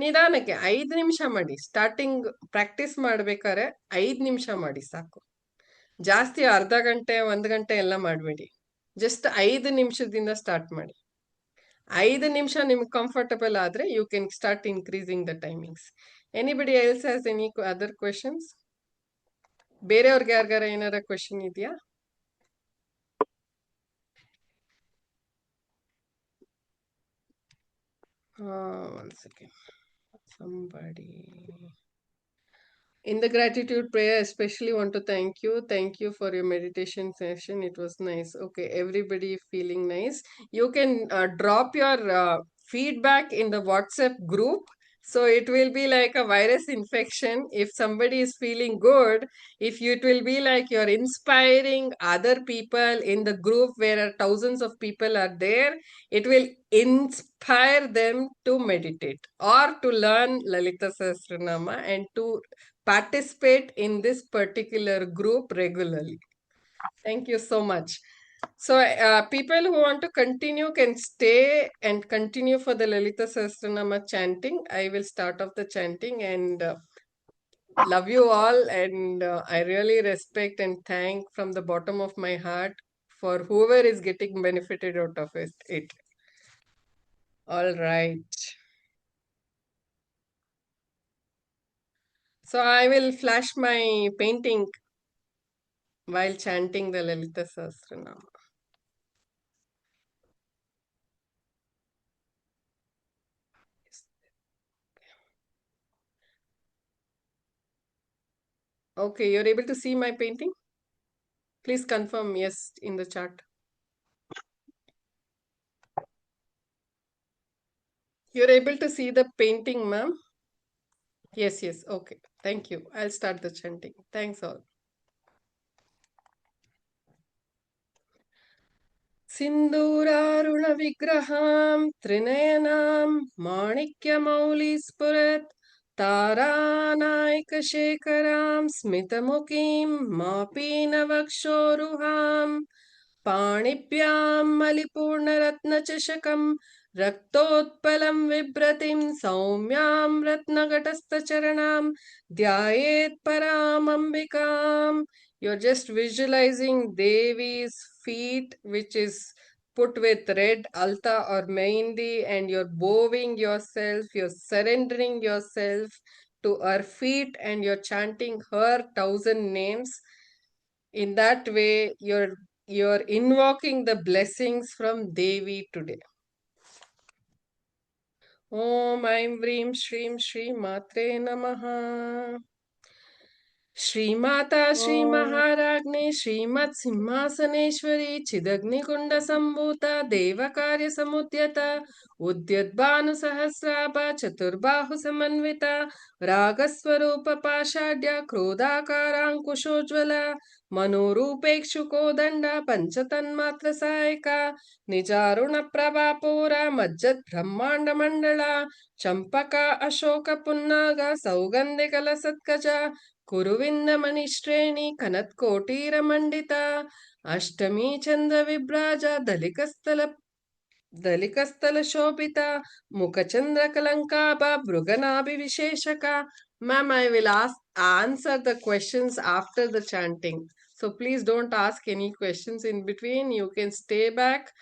B: ನಿಧಾನಕ್ಕೆ 5 ನಿಮಿಷ ಮಾಡಿ. ಸ್ಟಾರ್ಟಿಂಗ್ ಪ್ರಾಕ್ಟೀಸ್ ಮಾಡ್ಬೇಕಾದ್ರೆ 5 ನಿಮಿಷ ಮಾಡಿ ಸಾಕು. ಜಾಸ್ತಿ ಅರ್ಧ ಗಂಟೆ 1 ಗಂಟೆ ಎಲ್ಲ ಮಾಡಬೇಡಿ. ಜಸ್ಟ್ 5 ನಿಮಿಷದಿಂದ ಸ್ಟಾರ್ಟ್ ಮಾಡಿ. 5 ನಿಮಿಷ ನಿಮ್ಗೆ ಕಂಫರ್ಟಬಲ್ ಆದ್ರೆ you can start increasing the timings. Anybody else has any other questions? ಬೇರೆಯವ್ರಿಗೆ ಯಾರಿಗಾರ ಏನಾರ ಕ್ವೆಶನ್ ಇದೆಯಾ? One second. Somebody. In the gratitude prayer, I especially want to thank you. Thank you for your meditation session. It was nice. Okay, everybody feeling nice. You can drop your feedback in the WhatsApp group. So it will be like a virus infection. If somebody is feeling good, it will be like you're inspiring other people in the group where thousands of people are there. It will inspire them to meditate or to learn Lalita Sahasranama and to participate in this particular group regularly. Thank you so much. So people who want to continue can stay and continue for the Lalita Sahasranama chanting. I will start off the chanting and love you all, and I really respect and thank from the bottom of my heart for whoever is getting benefited out of it. All right. So I will flash my painting while chanting the Lalita Sahasranama. Okay, you're able to see my painting? Please confirm yes in the chat. You're able to see the painting, ma'am? Yes, okay. Thank you. I'll start the chanting. Thanks all. सिन्दूरारुणविग्रहां त्रिनयनां माणिक्यमौलिस्फुरत् तारानायकशेखरां स्मितमुखीं मापीनवक्षोरुहां पाणिभ्यां मलिपूर्णरत्नचषकं रक्तोत्पलं बिभ्रतीं सौम्यां रत्नघटस्थचरणां ध्यायेत् परामम्बिकाम्. You're just visualizing Devi's feet, which is put with red alta or mehendi, and you're bowing yourself, you're surrendering yourself to her feet, and you're chanting her 1,000 names. In that way, you're invoking the blessings from Devi today. ॐ ऐं व्रीं श्रीं श्री मात्रे नमः। श्रीमाता श्रीमहाराज्ञी श्रीमत्सिंहासनेश्वरी चिदग्निकुण्डसम्भूता देवकार्यसमुद्यता उद्यद्भानुसहस्राभा चतुर्बाहुसमन्विता रागस्वरूप पाषाढ्या क्रोधाकाराङ्कुशोज्ज्वला मनोरूपेक्षुकोदण्ड पञ्चतन्मात्रसायका निजारुणप्रभापूरा मज्जद्ब्रह्माण्डमण्डला चम्पका अशोकपुन्नाग सौगन्धिकलसत्कजा कुरुविन्दमणिश्रेणी कनत्कोटीरमण्डिता अष्टमी चन्द्रविभ्राजा दलिकस्थलशोभिता मुखचन्द्रकलङ्काभा भृगनाभिविशेषका. Ma'am, I will answer the questions after the chanting. So please don't ask any questions in between. You can stay back.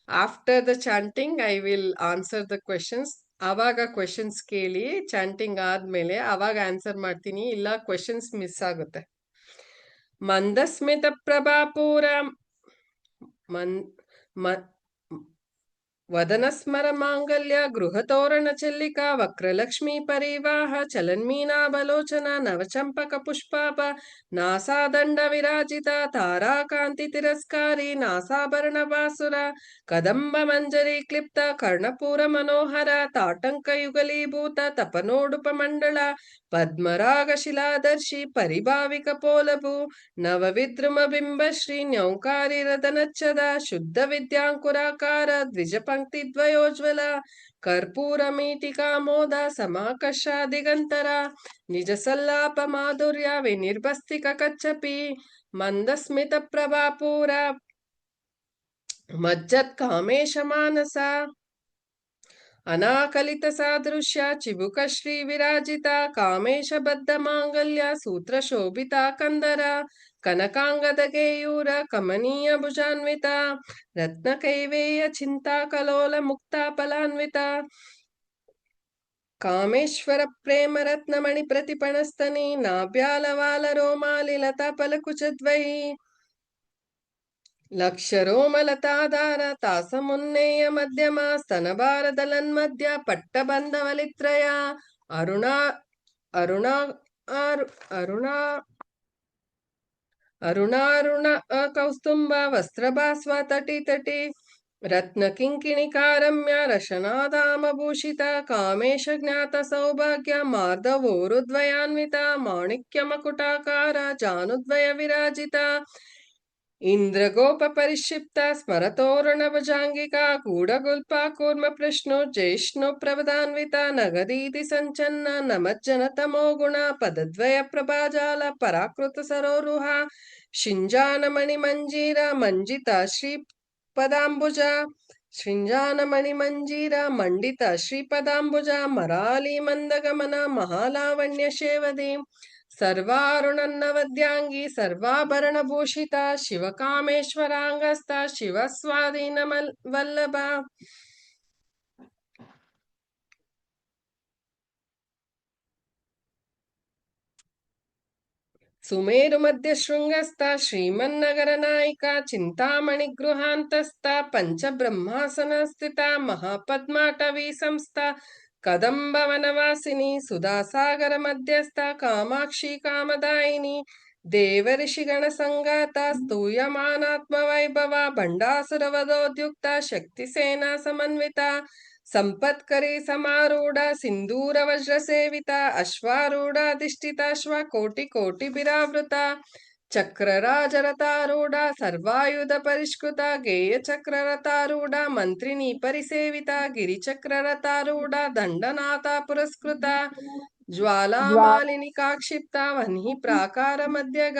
B: After the chanting, I will answer the questions. ಆವಾಗ questions ಕೇಳಿ chanting ಆದ್ಮೇಲೆ ಆವಾಗ answer ಮಾಡ್ತೀನಿ, ಇಲ್ಲ questions miss ಆಗುತ್ತೆ. ಮಂದಸ್ಮಿತ ಪ್ರಭಾಪೂರ ವದನಸ್ಮರ ಮಾಂಗಲ್ಯ ಗೃಹತೋರಣ ಚಲ್ಲಿಕಾ ವಕ್ರಲಕ್ಷ್ಮೀ ಪರಿವಾಹ ಚಲನ್ಮೀನಾಭಲೋಚನ ನವಚಂಪಕ ಪುಷ್ಪಾಪ ನಾಸಾದಂಡ ವಿರಾಜಿತ ತಾರಾಕಾಂತಿ ತಿರಸ್ಕಾರಿ ನಾಸಾಭರಣ ವಾಸುರ ಕದಂಬ ಮಂಜರಿ ಕ್ಲಿಪ್ತ ಕರ್ಣಪೂರ ಮನೋಹರ ತಾಟಂಕ ಯುಗಲೀಭೂತ ತಪನೋಡುಪ ಮಂಡಳ ಪದ್ಮರಾಗ ಶಿಲಾದರ್ಶಿ ಪರಿಭಾವಿಕ ಪೋಲಭು ನವವಿದ್ರುಮ ಬಿಂಬ ಶ್ರೀ ನ್ಯೌಕಾರಿ ರದನಚ್ಚದ ಶುದ್ಧ ವಿದ್ಯಾಂಕುರಾಕಾರ ದ್ವಿಜ ಪಂಕ್ತಿ ದ್ವಯೋಜ್ವಲ ಕರ್ಪೂರ ಮೀಟಿಕಾ ಮೋದ ಸಮಾಕರ್ಷ ದಿಗಂತರ ನಿಜ ಸಲ್ಲಾಪ ಮಾಧುರ್ಯ ವಿನಿರ್ಭಸ್ತಿಕ ಕಚ್ಚಪಿ ಮಂದಸ್ಮಿತ ಪ್ರಭಾಪೂರ ಮಜ್ಜತ್ ಕಾಮೇಶ ಮಾನಸ ಅನಾಕಲಿತ ಸಾದೃಶ್ಯ ಚಿಬುಕ ಶ್ರೀ ವಿರಾಜಿತ ಕಾಮೇಶ ಬದ್ಧ ಮಾಂಗಲ್ಯ ಸೂತ್ರ ಶೋಭಿತ ಕಂದರ ಕನಕಾಂಗದ ಗೇಯೂರ ಕಮನೀಯ ಭುಜಾನ್ವಿತ ರತ್ನ ಕೈವೇಯ ಚಿಂತಾ ಕಲೋಲ ಮುಕ್ತ ಫಲಾನ್ವಿತ ಕಾಮೇಶ್ವರ ಪ್ರೇಮ ರತ್ನಮಣಿ ಪ್ರತಿಪಣಸ್ತನಿ ನಾಭ್ಯಾಲವಾಲ ರೋಮಾಲಿ ಲತಾ ಫಲಕುಚದ್ವಯಿ ಲಕ್ಷರೋಮಲತಾಧಾರ ತಾಸ ಮುನ್ನೇಯ ಮಧ್ಯಮ ಸ್ತನಭಾರದಲನ್ಮಧ್ಯ ಪಟ್ಟಬಂಧವಲಿತ್ರಯ ಅರುಣಾ ಅರುಣಾ ಅರುಣಾ ಅರುಣಾರುಣ ಕೌಸ್ತುಂಭ ವಸ್ತ್ರಭಾಸ್ವ ತಟಿ ತಟಿ ರತ್ನ ಕಿಂಕಿಣಿಕಾರಮ್ಯ ರಶನಾಧಾಮಭೂಷಿತ ಕಾಮೇಶ ಜ್ಞಾತ ಸೌಭಾಗ್ಯ ಮಾರ್ಧವೋರುದ್ವಯಾನ್ವಿತ ಮಾಣಿಕ್ಯ ಮಕುಟಾಕಾರ ಜಾನುದ್ವಯ ವಿರಾಜಿತ ಇಂದ್ರಗೋಪ ಪರಿಕ್ಷಿಪ್ತ ಸ್ಮರತೋರಣ ಭುಜಾಂಗಿಕಾ ಕೂಡಗುಲ್ಪ ಕೂರ್ಮ ಪ್ರಶ್ನೋ ಜೈಷ್ಣು ಪ್ರವದಾನ್ವಿತ ನಗದೀತಿ ಸಂಚನ್ನ ನಮಜ್ಜನ ತಮೋ ಗುಣ ಪದದ್ವಯ ಪ್ರಭಾಜಾಲ ಪರಾಕೃತ ಸರೋರುಹ ಶಿಂಜಾನಮಣಿ ಮಂಜೀರ ಮಂಜಿತ ಶ್ರೀ ಪದಾಂಬುಜ ಶೃಂಜಾನಮಣಿ ಮಂಜೀರ ಮಂಡಿತ ಶ್ರೀಪದಾಂಬುಜ ಮರಾಲಿ ಮಂದಗಮನ ಮಹಾಲಾವಣ್ಯ ಶೇವದಿ ಸರ್ವಾರುಣನ್ನವದ್ಯಾಂಗಿ ಸರ್ವಾಭರಣಭೂಷಿತ ಶಿವಕಾಮೇಶ್ವರಾಂಗಸ್ತ ಶಿವಸ್ವಾಧೀನ ವಲ್ಲಭ ಸುಮೇರು ಮಧ್ಯ ಶೃಂಗಸ್ಥ ಶ್ರೀಮನ್ನಗರ ನಾಯಿಕ ಚಿಂತಾಮಣಿ ಗೃಹಾಂತಸ್ಥ ಪಂಚಬ್ರಹ್ಮಾಸನ ಸ್ಥಿತ ಮಹಾಪದ್ಮಾಟವಿ ಸಂಸ್ಥ ಕದಂಬ ವನವಾಸಿನಿ ಸುಧಾಸಾಗರ ಮಧ್ಯಸ್ಥ ಕಾಮಾಕ್ಷಿ ಕಾಮದಾಯಿನಿ ದೇವಋಷಿಗಣ ಸಂಗಾತ ಸ್ತೂಯಮಾನಾತ್ಮ ವೈಭವ ಭಂಡಾಸುರವಧೋದ್ಯುಕ್ತ ಶಕ್ತಿ ಸೇನಾ ಸಮನ್ವಿತ ಸಂಪತ್ಕರಿ ಸಮಾರೂಢ ಸಿಂಧೂರ ವಜ್ರ ಸೇವಿತ ಅಶ್ವಾರೂಢಾಧಿಷ್ಠಿತಾಶ್ವ ಕೋಟಿ ಕೋಟಿ ಬಿರಾವೃತ ಚಕ್ರರಾಜರತಾರೂಢ ಸರ್ವಾಯುಧ ಪರಿಷ್ಕೃತ ಗೇಯ ಚಕ್ರರತಾರೂಢ ಮಂತ್ರಿಣಿ ಪರಿಸೇವಿತ ಗಿರಿಚಕ್ರರತಾರೂಢ ದಂಡನಾಥ ಪುರಸ್ಕೃತ ಜ್ವಾಲಾಮಾಲಿನಿ ಕಾಕ್ಷಿಪ್ತ ವನ್ಹಿ ಪ್ರಾಕಾರ ಮಧ್ಯಗ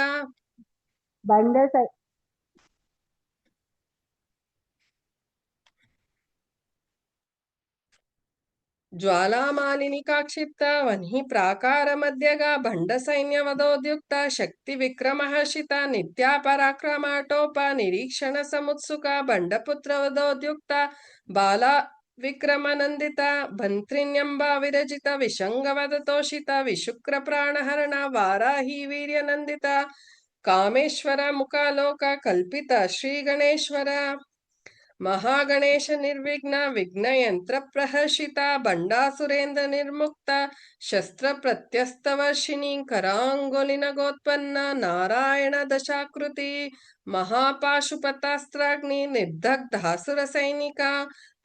B: ಜ್ವಾಲಾಮಾಲಿನಿ ಕಾಕ್ಷಿಪ್ತ ವನ್ಹಿ ಪ್ರಾಕಾರ ಮಧ್ಯಗ ಭಂಡ ಸೈನ್ಯ ವಧೋದ್ಯುಕ್ತ ಶಕ್ತಿ ವಿಕ್ರಮ ಹರ್ಷಿತ ನಿತ್ಯ ಪರಾಕ್ರಮಾಟೋಪ ನಿರೀಕ್ಷಣ ಸಮುತ್ಸುಕ ಬಂಡಪುತ್ರ ವಧೋದ್ಯುಕ್ತ ಬಾಲ ವಿಕ್ರಮನಂದಿತ ಭಂತ್ರಿನ್ಯಂಬ ವಿರಜಿತ ವಿಶಂಗವದ ತೋಷಿತ ವಿಶುಕ್ರ ಪ್ರಾಣಹರಣ ವಾರಾಹಿ ವೀರ್ಯನಂದಿತ ಕಾಮೇಶ್ವರ ಮುಖಾಲೋಕ ಕಲ್ಪಿತ ಶ್ರೀ ಗಣೇಶ್ವರ महागणेश निर्विघ्न विघ्नयंत्र प्रहर्षिता बंडासुरेंद्र निर्मुक्ता शस्त्र प्रत्यस्तवर्षिणी करांगुलिनगोत्पन्ना नारायण दशाकृति महापाशुपतास्त्राग्नि निर्दग्धासुर सैनिका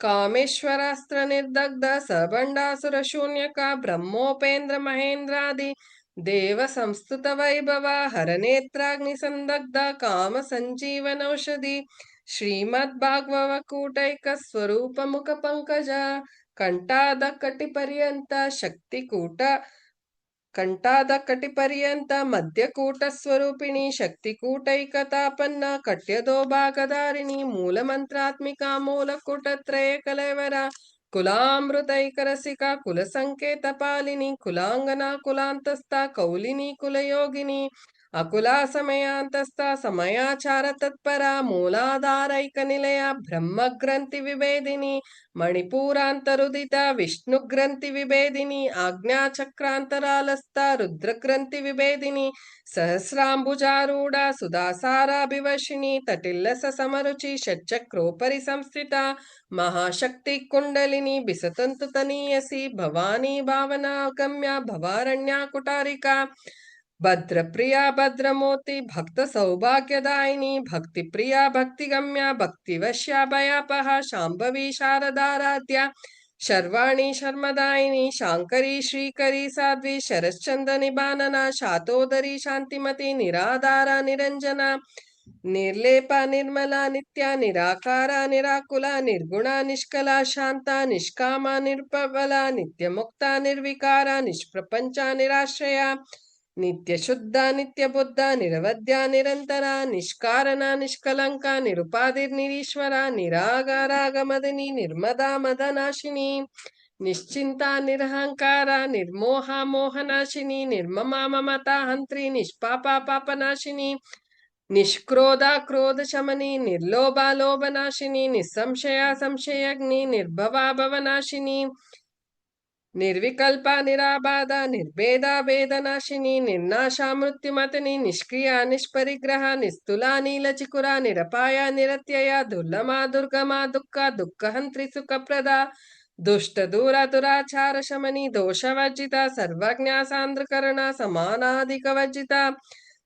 B: कामेश्वरास्त्र निर्दग्ध सबंडासुर शून्यका ब्रह्मोपेन्द्र महेंद्रादि देव संस्तुत वैभव हरनेत्राग्नि संदग्ध काम संजीवनौषधि श्रीमद्भागवतकूटैक स्वरूप मुख पंकज कंठाद कटिपर्यंत शक्तिकूट कंठाद कटिपर्यंत मध्यकूट स्वरूपिणी शक्तिकूटैकतापन्न कट्यदो भागधारिणी मूलमंत्रात्मिका मूलकूटत्रय कलैवरा कुलामृतैकरसिका कुलसंकेतपालिनी कुलांगना कुलांतस्था कौलिनी कुलयोगिनी अकुला समयांतस्था समयाचार तत्परा मूलाधारैक निलया ब्रह्मग्रंथि विभेदिनी मणिपूरांतरुदिता विष्णुग्रंथि विभेदिनी आज्ञाचक्रांतरालस्था रुद्रग्रंथि विभेदिनी सहस्रांबुजारूढ़ा सुधासाराभिवशिनी तटिल्लस समरुचि षट्चक्रोपरि संस्थिता महाशक्ति कुंडलिनी बिसतंतु तनीयसी भवानी भावना गम्या भवारण्या कुटारिका भद्रप्रिया भद्रमोति भक्त सौभाग्यदायिनी भक्ति प्रिया भक्तिगम्या भक्तिवश्या भयापहा शांभवी शारदाराध्या शर्वाणी शर्मदायिनी शांकरी श्रीकरी साध्वी शरश्चंद निबानना शातोदरी शांतिमती निराधारा निरंजना निर्लेपा निर्मला नित्या निराकारा निराकुला निर्गुणा निष्कला शांता निष्कामा निर्पबला नित्यमुक्ता निर्विकारा निष्प्रपंचा निराश्रया नित्य शुद्धा नित्य बुद्धा निरवध्या निरंतरा निष्कारणा निष्कलंका निरुपाधिर्निरीश्वरा निरागारागमदिनी निर्मदा मदनाशिनी निश्चिंता निरहंकारा निर्मोहा मोहनाशिनी निर्ममा ममता हंत्री निष्पापा पापनाशिनी निष्क्रोधा क्रोध शमनी निर्लोभा लोभनाशिनी निसंशया संशयग्नि निर्भवा भवनाशिनी निर्विकल्पा निराबाधा निर्भेदा वेदनाशिनी निर्नाशा मृत्युमतनी निष्क्रिया निष्परिग्रह निस्तुला नीलचिकुरा निरपाया निरत्यया दुर्लमा दुर्गमा दुःख दुःखहंत्री सुखप्रदा दुष्ट दूरा दुराचार शमनी दोषवर्जिता सर्वज्ञा सांद्रकरणा समानाधिकवर्जिता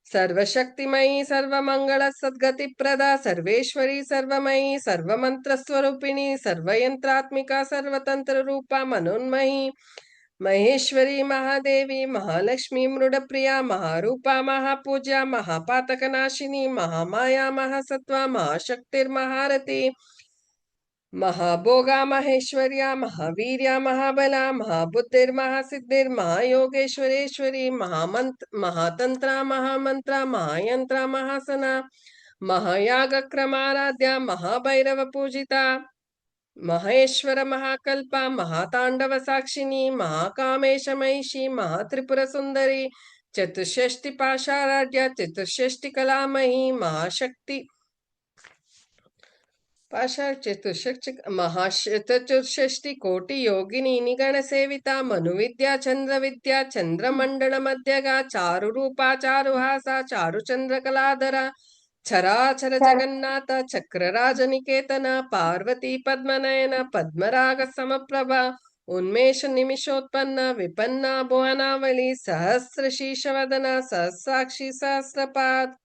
B: सर्वशक्तिमयी सर्वमंगल सद्गतिप्रदा सर्वेश्वरी सर्वमयी सर्वमंत्रस्वरूपिणी सर्वयंत्रात्मिका सर्वतंत्र रूपा मनोन्मयी महेश्वरी महादेवी महालक्ष्मी मृडप्रिया महारूपा महापूज्या महापातकनाशिनी महामाया महासत्वा महाशक्तिर्महारती महाभोगा महेश्वर्या महावीर्या महाबला महाबुद्धिर्महासिद्धिर्महायोगेश्वरेश्वरी महातंत्रा महामंत्रा महायंत्रा महासना महायागक्रमाराध्या महाभैरव पूजिता महेश्वर महाकल्पा महातांडव साक्षिणी महाकामेश महिषी महात्रिपुर सुंदरी चतुष्षष्टि पाशाराध्या चतुष्षष्टि कलामयी महाशक्ति पाशा चतुष्षष्टि कोटि योगिनी निगण सेविता मनुविद्या चंद्र विद्या चंद्रमंडल मध्यगा चारु रूपा चारुहासा चारुचंद्र कलाधरा चराचर जगन्नाथ चक्रराज निकेतन पार्वती पद्मनयन पद्मराग समप्रभा उन्मेष निमिषोत्पन्न विपन्ना भुवनावली सहस्र शीर्षवदना सहस्राक्षी सहस्रपाद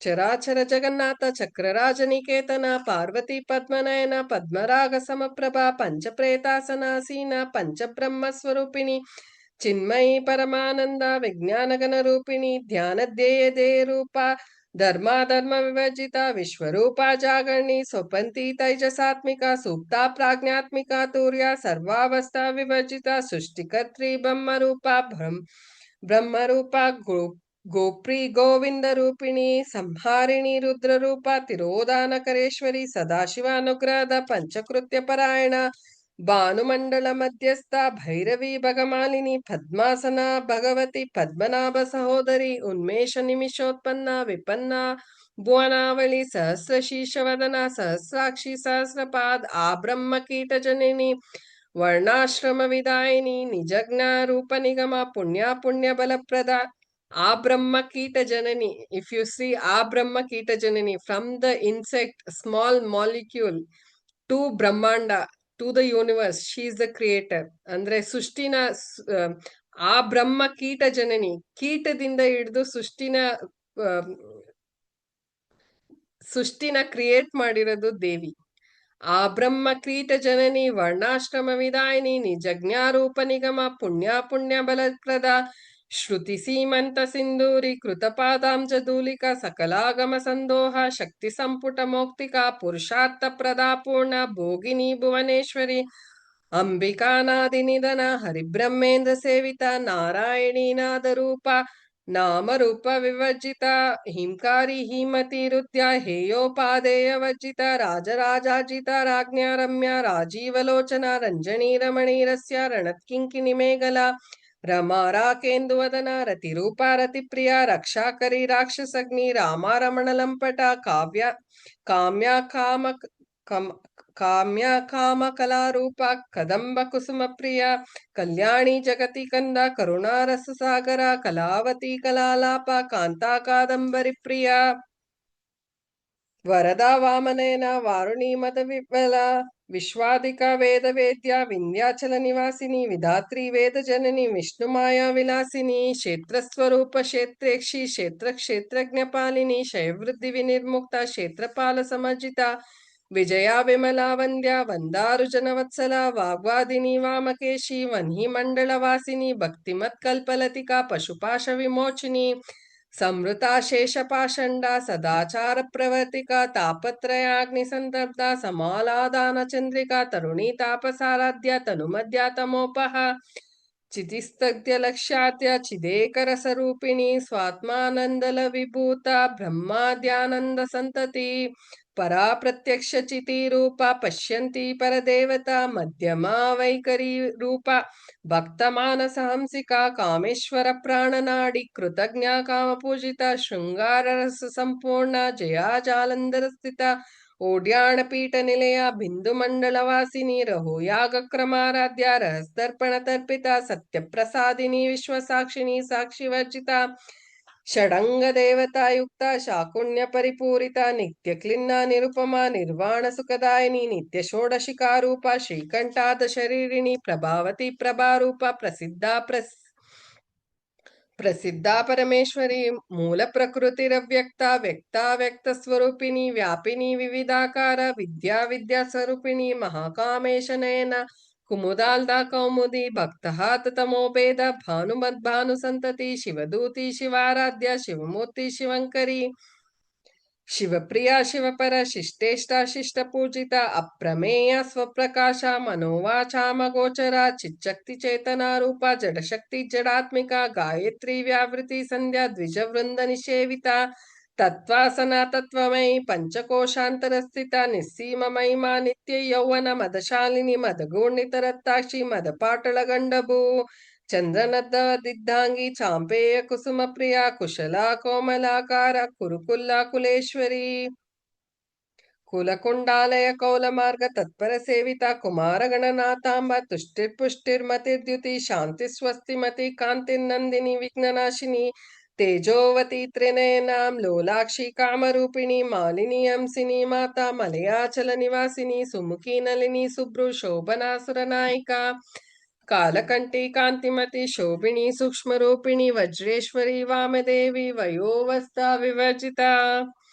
B: चराचर जगन्नाथ चक्रराज निकेतन पार्वती पद्मनयन पद्मराग समप्रभा पंच प्रेतासनासीना पंच ब्रह्म स्वरूपिणी चिन्मयी परमानंद विज्ञान गण रूपिणी ध्यान ध्येय ध्येय रूपा धर्म विवर्जिता विश्वरूपा जागरणी स्वपंती तैजसात्मिका सूक्ता प्राज्ञात्मिका तूर्या सर्वावस्था विवर्जिता सृष्टिकर्त्री ब्रह्म रूपा ब्रह्म रूपा गोप्री गोविंद रूपिणी संहारिणी रुद्र रूपा तिरोधानकरेश्वरी सदाशिवानुग्रहद पंचकृत्य परायण भानुमंडल मध्यस्था भैरवी भगमालिनी पद्मासना भगवती पद्मनाभ सहोदरी उन्मेष निमिषोत्पन्ना विपन्ना भुवनावली सहस्र शीर्षवदना सहस्राक्षी सहस्रपाद आब्रह्म कीट जननी ವರ್ಣಾಶ್ರಮ ವಿದಾಯಿನಿ ನಿಜಜ್ಞ ರೂಪ ನಿಗಮ ಪುಣ್ಯ ಪುಣ್ಯ ಬಲಪ್ರದ ಆ ಬ್ರಹ್ಮ ಕೀಟ ಜನನಿ. ಇಫ್ ಯು ಸಿ ಆ ಬ್ರಹ್ಮ ಕೀಟ ಜನನಿ, from the insect small molecule to ಬ್ರಹ್ಮಾಂಡ to the universe, she is the creator. ಅಂದ್ರೆ ಸೃಷ್ಟಿನ ಆ ಬ್ರಹ್ಮ ಕೀಟ ಜನನಿ, ಕೀಟದಿಂದ ಹಿಡಿದು ಸೃಷ್ಟಿನ ಕ್ರಿಯೇಟ್ ಮಾಡಿರೋದು ದೇವಿ. ಆ ಬ್ರಹ್ಮ ಕೀಟ ಜನನಿ ವರ್ಣಾಶ್ರಮ ವಿದಾಯಿನಿ ನಿಜಜ್ಞಾರೂಪ ನಿಗಮ ಪುಣ್ಯ ಪುಣ್ಯ ಬಲಪ್ರದ ಶ್ರುತಿ ಸೀಮಂತ ಸಿಂಧೂರಿ ಕೃತಪಾದಾಂಜ ಧೂಲಿಕ ಸಕಲಾಗಮ ಸಂದೋಹ ಶಕ್ತಿ ಸಂಪುಟ ಮೌಕ್ತಿಕ ಪುರುಷಾರ್ಥ ಪ್ರದಾಪೂರ್ಣ ಭೋಗಿನಿ ಭುವನೇಶ್ವರಿ ಅಂಬಿಕಾನಾದಿ ನಿಧನ ಹರಿಬ್ರಹ್ಮೇಂದ್ರ ಸೇವಿತ ನಾರಾಯಣಿ ನಾದರೂಪ ನಾಮರೂಪ ವಿವರ್ಜಿತ ಹಿಂಕಾರಿ ಹೀಮತಿ ರುದ್ಯ ಹೇಯೋಪಾದೇಯ ವರ್ಜಿತ ರಾಜರಾಜಾಜಿತ ರಾಜ್ಞಾ ರಮ್ಯ ರಾಜೀವಲೋಚನ ರಂಜಣೀ ರಮಣೀರಸ್ಯ ರಣತ್ಕಿಂಕಿಣಿ ಮೇಘಲ ರಮಾ ರಾಕೇಂದುವದನ ರತಿರೂಪ ರತಿಪ್ರಿಯ ರಕ್ಷಾಕರಿ ರಾಕ್ಷಸಗ್ನಿ ರಾಮ ರಮಣ ಲಂಪಟ ಕಾಮ್ಯ ಕಾಮ ಕಲಾರೂಪ ಕದಂಬ ಕುಸುಮ ಪ್ರಿಯ ಕಲ್ಯಾಣಿ ಜಗತಿ ಕಂದ ಕರುಣಾರಸ ಸಾಗರ ಕಲಾವತಿ ಕಲಾಲಾಪ ಕಾಂತಾ ಕಾದಂಬರಿ ಪ್ರಿಯ ವರದಾ ವಾಮನಯನ ವಾರುಣಿ ಮದ ವಿಫಲ ವಿಶ್ವಾದಿಕ ವೇದ ವೇದ್ಯ ವಿಂಧ್ಯಾಚಲ ನಿವಾಸಿನಿ ವಿಧಾತ್ರಿ ವೇದ ಜನನಿ ವಿಷ್ಣು ಮಾಯಾ ವಿಲಾಸಿನಿ ಕ್ಷೇತ್ರ ಸ್ವರೂಪ ಕ್ಷೇತ್ರೇಕ್ಷಿ ಕ್ಷೇತ್ರ ಕ್ಷೇತ್ರಜ್ಞ ಪಾಲಿನಿ ಶಯವೃದ್ಧಿ ವಿನಿರ್ಮುಕ್ತ ಕ್ಷೇತ್ರಪಾಲ ಸಮರ್ಜಿತ ವಿಜಯ ವಿಮಲಾ ವಂದ್ಯ ವಂದಾರು ಜನವತ್ಸಲ ವಾಗ್ವಾದಿನಿ ವಾಮಕೇಶಿ ವನ್ಹಿ ಮಂಡಳ ವಾಸಿನಿ ಭಕ್ತಿಮತ್ ಕಲ್ಪಲತಿಕಾ ಪಶುಪಾಶ ವಿಮೋಚಿನಿ ಸಂವೃತಾ ಶೇಷಪಾಷಂಡ ಸದಾಚಾರ ಪ್ರವರ್ತಿಕಾ ತಾಪತ್ರಯಾಗ್ನಿ ಸಂತರ್ಧ ಸಮಾಲಾದಾನ ಚಂದ್ರಿಕಾ ತರುಣಿ ತಾಪಸಾರಾಧ್ಯ ತನುಮಧ್ಯ ತಮೋಪಹ ಚಿತಿಸ್ತಗ್ಧ್ಯ ಲಕ್ಷ್ಯಾತ್ಯ ಚಿದೇಕರ ಸ್ವರೂಪಿಣಿ ಸ್ವಾತ್ಮಾನಂದಲ ವಿಭೂತ ಬ್ರಹ್ಮಾದ್ಯಾನಂದ ಸಂತತಿ ಪರಾ ಪ್ರತ್ಯಕ್ಷ ಚಿತಿ ರೂಪ ಪಶ್ಯಂತಿ ಪರದೇವತಾ ಮಧ್ಯಮಾ ವೈಖರಿ ರೂಪ ಭಕ್ತ ಮಾನಸ ಹಂಸಿಕಾ ಕಾಮೇಶ್ವರ ಪ್ರಾಣನಾಡಿ ಕೃತಜ್ಞ ಕಾಮ ಪೂಜಿತ ಶೃಂಗಾರ ರಸ ಸಂಪೂರ್ಣ ಜಯಾ ಜಾಲಂಧರ ಸ್ಥಿತ ಓಡ್ಯಾಣ ಪೀಠ ನಿಲಯ ಬಿಂದು ಮಂಡಳ ವಾಸಿನಿ ರಹೋ ಯಾಗ ಕ್ರಮಾರಾಧ್ಯ ರಹಸ್ದರ್ಪಣ ತರ್ಪಿತ ಸತ್ಯ ಪ್ರಸಾದಿನಿ ವಿಶ್ವಸಾಕ್ಷಿಣಿ ಸಾಕ್ಷಿ ವರ್ಜಿತ ಷಡಂಗ ದೇವತಾಯುಕ್ತ ಶಾಕುಣ್ಯ ಪರಿಪೂರಿತ ನಿತ್ಯ ಕ್ಲಿನ್ನ ನಿರುಪಮ ನಿರ್ವಾಣ ಸುಖದಾಯಿನಿ ನಿತ್ಯ ಷೋಡಶಿಕಾರೂಪ ಶ್ರೀಕಂಠಾದ ಶರೀರಿಣಿ ಪ್ರಭಾವತಿ ಪ್ರಭಾರೂಪ ಪ್ರಸಿದ್ಧ ಪರಮೇಶ್ವರಿ ಮೂಲ ಪ್ರಕೃತಿರವ್ಯಕ್ತ ವ್ಯಕ್ತ ವ್ಯಕ್ತ ಸ್ವರೂಪಿಣಿ ವ್ಯಾಪಿನಿ ವಿವಿಧಾಕಾರ ವಿದ್ಯಾ ಸ್ವರೂಪಿಣಿ ಮಹಾಕಾಮೇಶ ನಯನ ಕುಮುದಾಲ್ದ ಕೌಮುದಿ ಭಕ್ತಹಾತ ತಮೋಭೇದ ಭಾನುಮದ್ಭಾನು ಸಂತತಿ ಶಿವದೂತಿ ಶಿವಾರಾಧ್ಯ ಶಿವಮೂರ್ತಿ ಶಿವಂಕರಿ ಶಿವಪ್ರಿಯ ಶಿವಪರ ಶಿಷ್ಟೇಷ್ಟ ಶಿಷ್ಟ ಪೂಜಿತ ಅಪ್ರಮೇಯ ಸ್ವಪ್ರಕಾಶ ಮನೋವಾಚಾಮ ಗೋಚರ ಚಿಚ್ಚಕ್ತಿ ಚೇತನ ರೂಪ ಜಡಶಕ್ತಿ ಜಡಾತ್ಮಿಕ ಗಾಯತ್ರಿ ವ್ಯಾವೃತಿ ಸಂಧ್ಯಾ ದ್ವಿಜ ವೃಂದ ನಿಷೇವಿತ ತತ್ವಾಸನ ತತ್ವಮಯಿ ಪಂಚಕೋಶಾಂತರ ಸ್ಥಿತ ನಿಸ್ಸೀಮ ಮಹಿಮಾ ನಿತ್ಯ ಯೌವನ ಮದಶಾಲಿನಿ ಮದಗೂರ್ಣಿತ ರಕ್ತಾಕ್ಷಿ ಮದಪಾಟಳ ಗಂಡಭೂ ಚಂದ್ರನದ್ದಿದ್ದಾಂಗಿ ಚಾಂಪೇಯ ಕುಸುಮ ಪ್ರಿಯ ಕುಶಲ ಕೋಮಲಾಕಾರ ಕುರುಕುಲ್ಲ ಕುಲೇಶ್ವರಿ ಕುಲಕುಂಡಾಲಯ ಕೌಲಮಾರ್ಗ ತತ್ಪರ ಸೇವಿತ ಕುಮಾರ ಗಣನಾಥಾಂಬ ತುಷ್ಟಿರ್ಪುಷ್ಟಿರ್ಮತಿರ್ದ್ಯುತಿ ಶಾಂತಿ ಸ್ವಸ್ತಿಮತಿ ಕಾಂತಿರ್ನಂದಿನಿ ವಿಘ್ನನಾಶಿನಿ ತೇಜೋವತಿ ತ್ರಿನಯನಾಂ ಲೋಲಾಕ್ಷಿ ಕಾಮರೂಪಿಣಿ ಮಾಲಿನಿ ಹಂಸಿನಿ ಮಾತಾ ಮಲಯಾಚಲ ನಿವಾಸಿನಿ ಸುಮುಖಿ ನಳಿನಿ ಸುಬ್ರು ಶೋಭನಾಸುರ ನಾಯಿಕಾ ಕಾಲಕಂಠಿ ಕಾಂತಿಮತಿ ಶೋಭಿಣಿ ಸೂಕ್ಷ್ಮರೂಪಿಣಿ ವಜ್ರೇಶ್ವರಿ ವಾಮದೇವಿ ವಯೋವಸ್ಥ ವಿವರ್ಜಿತ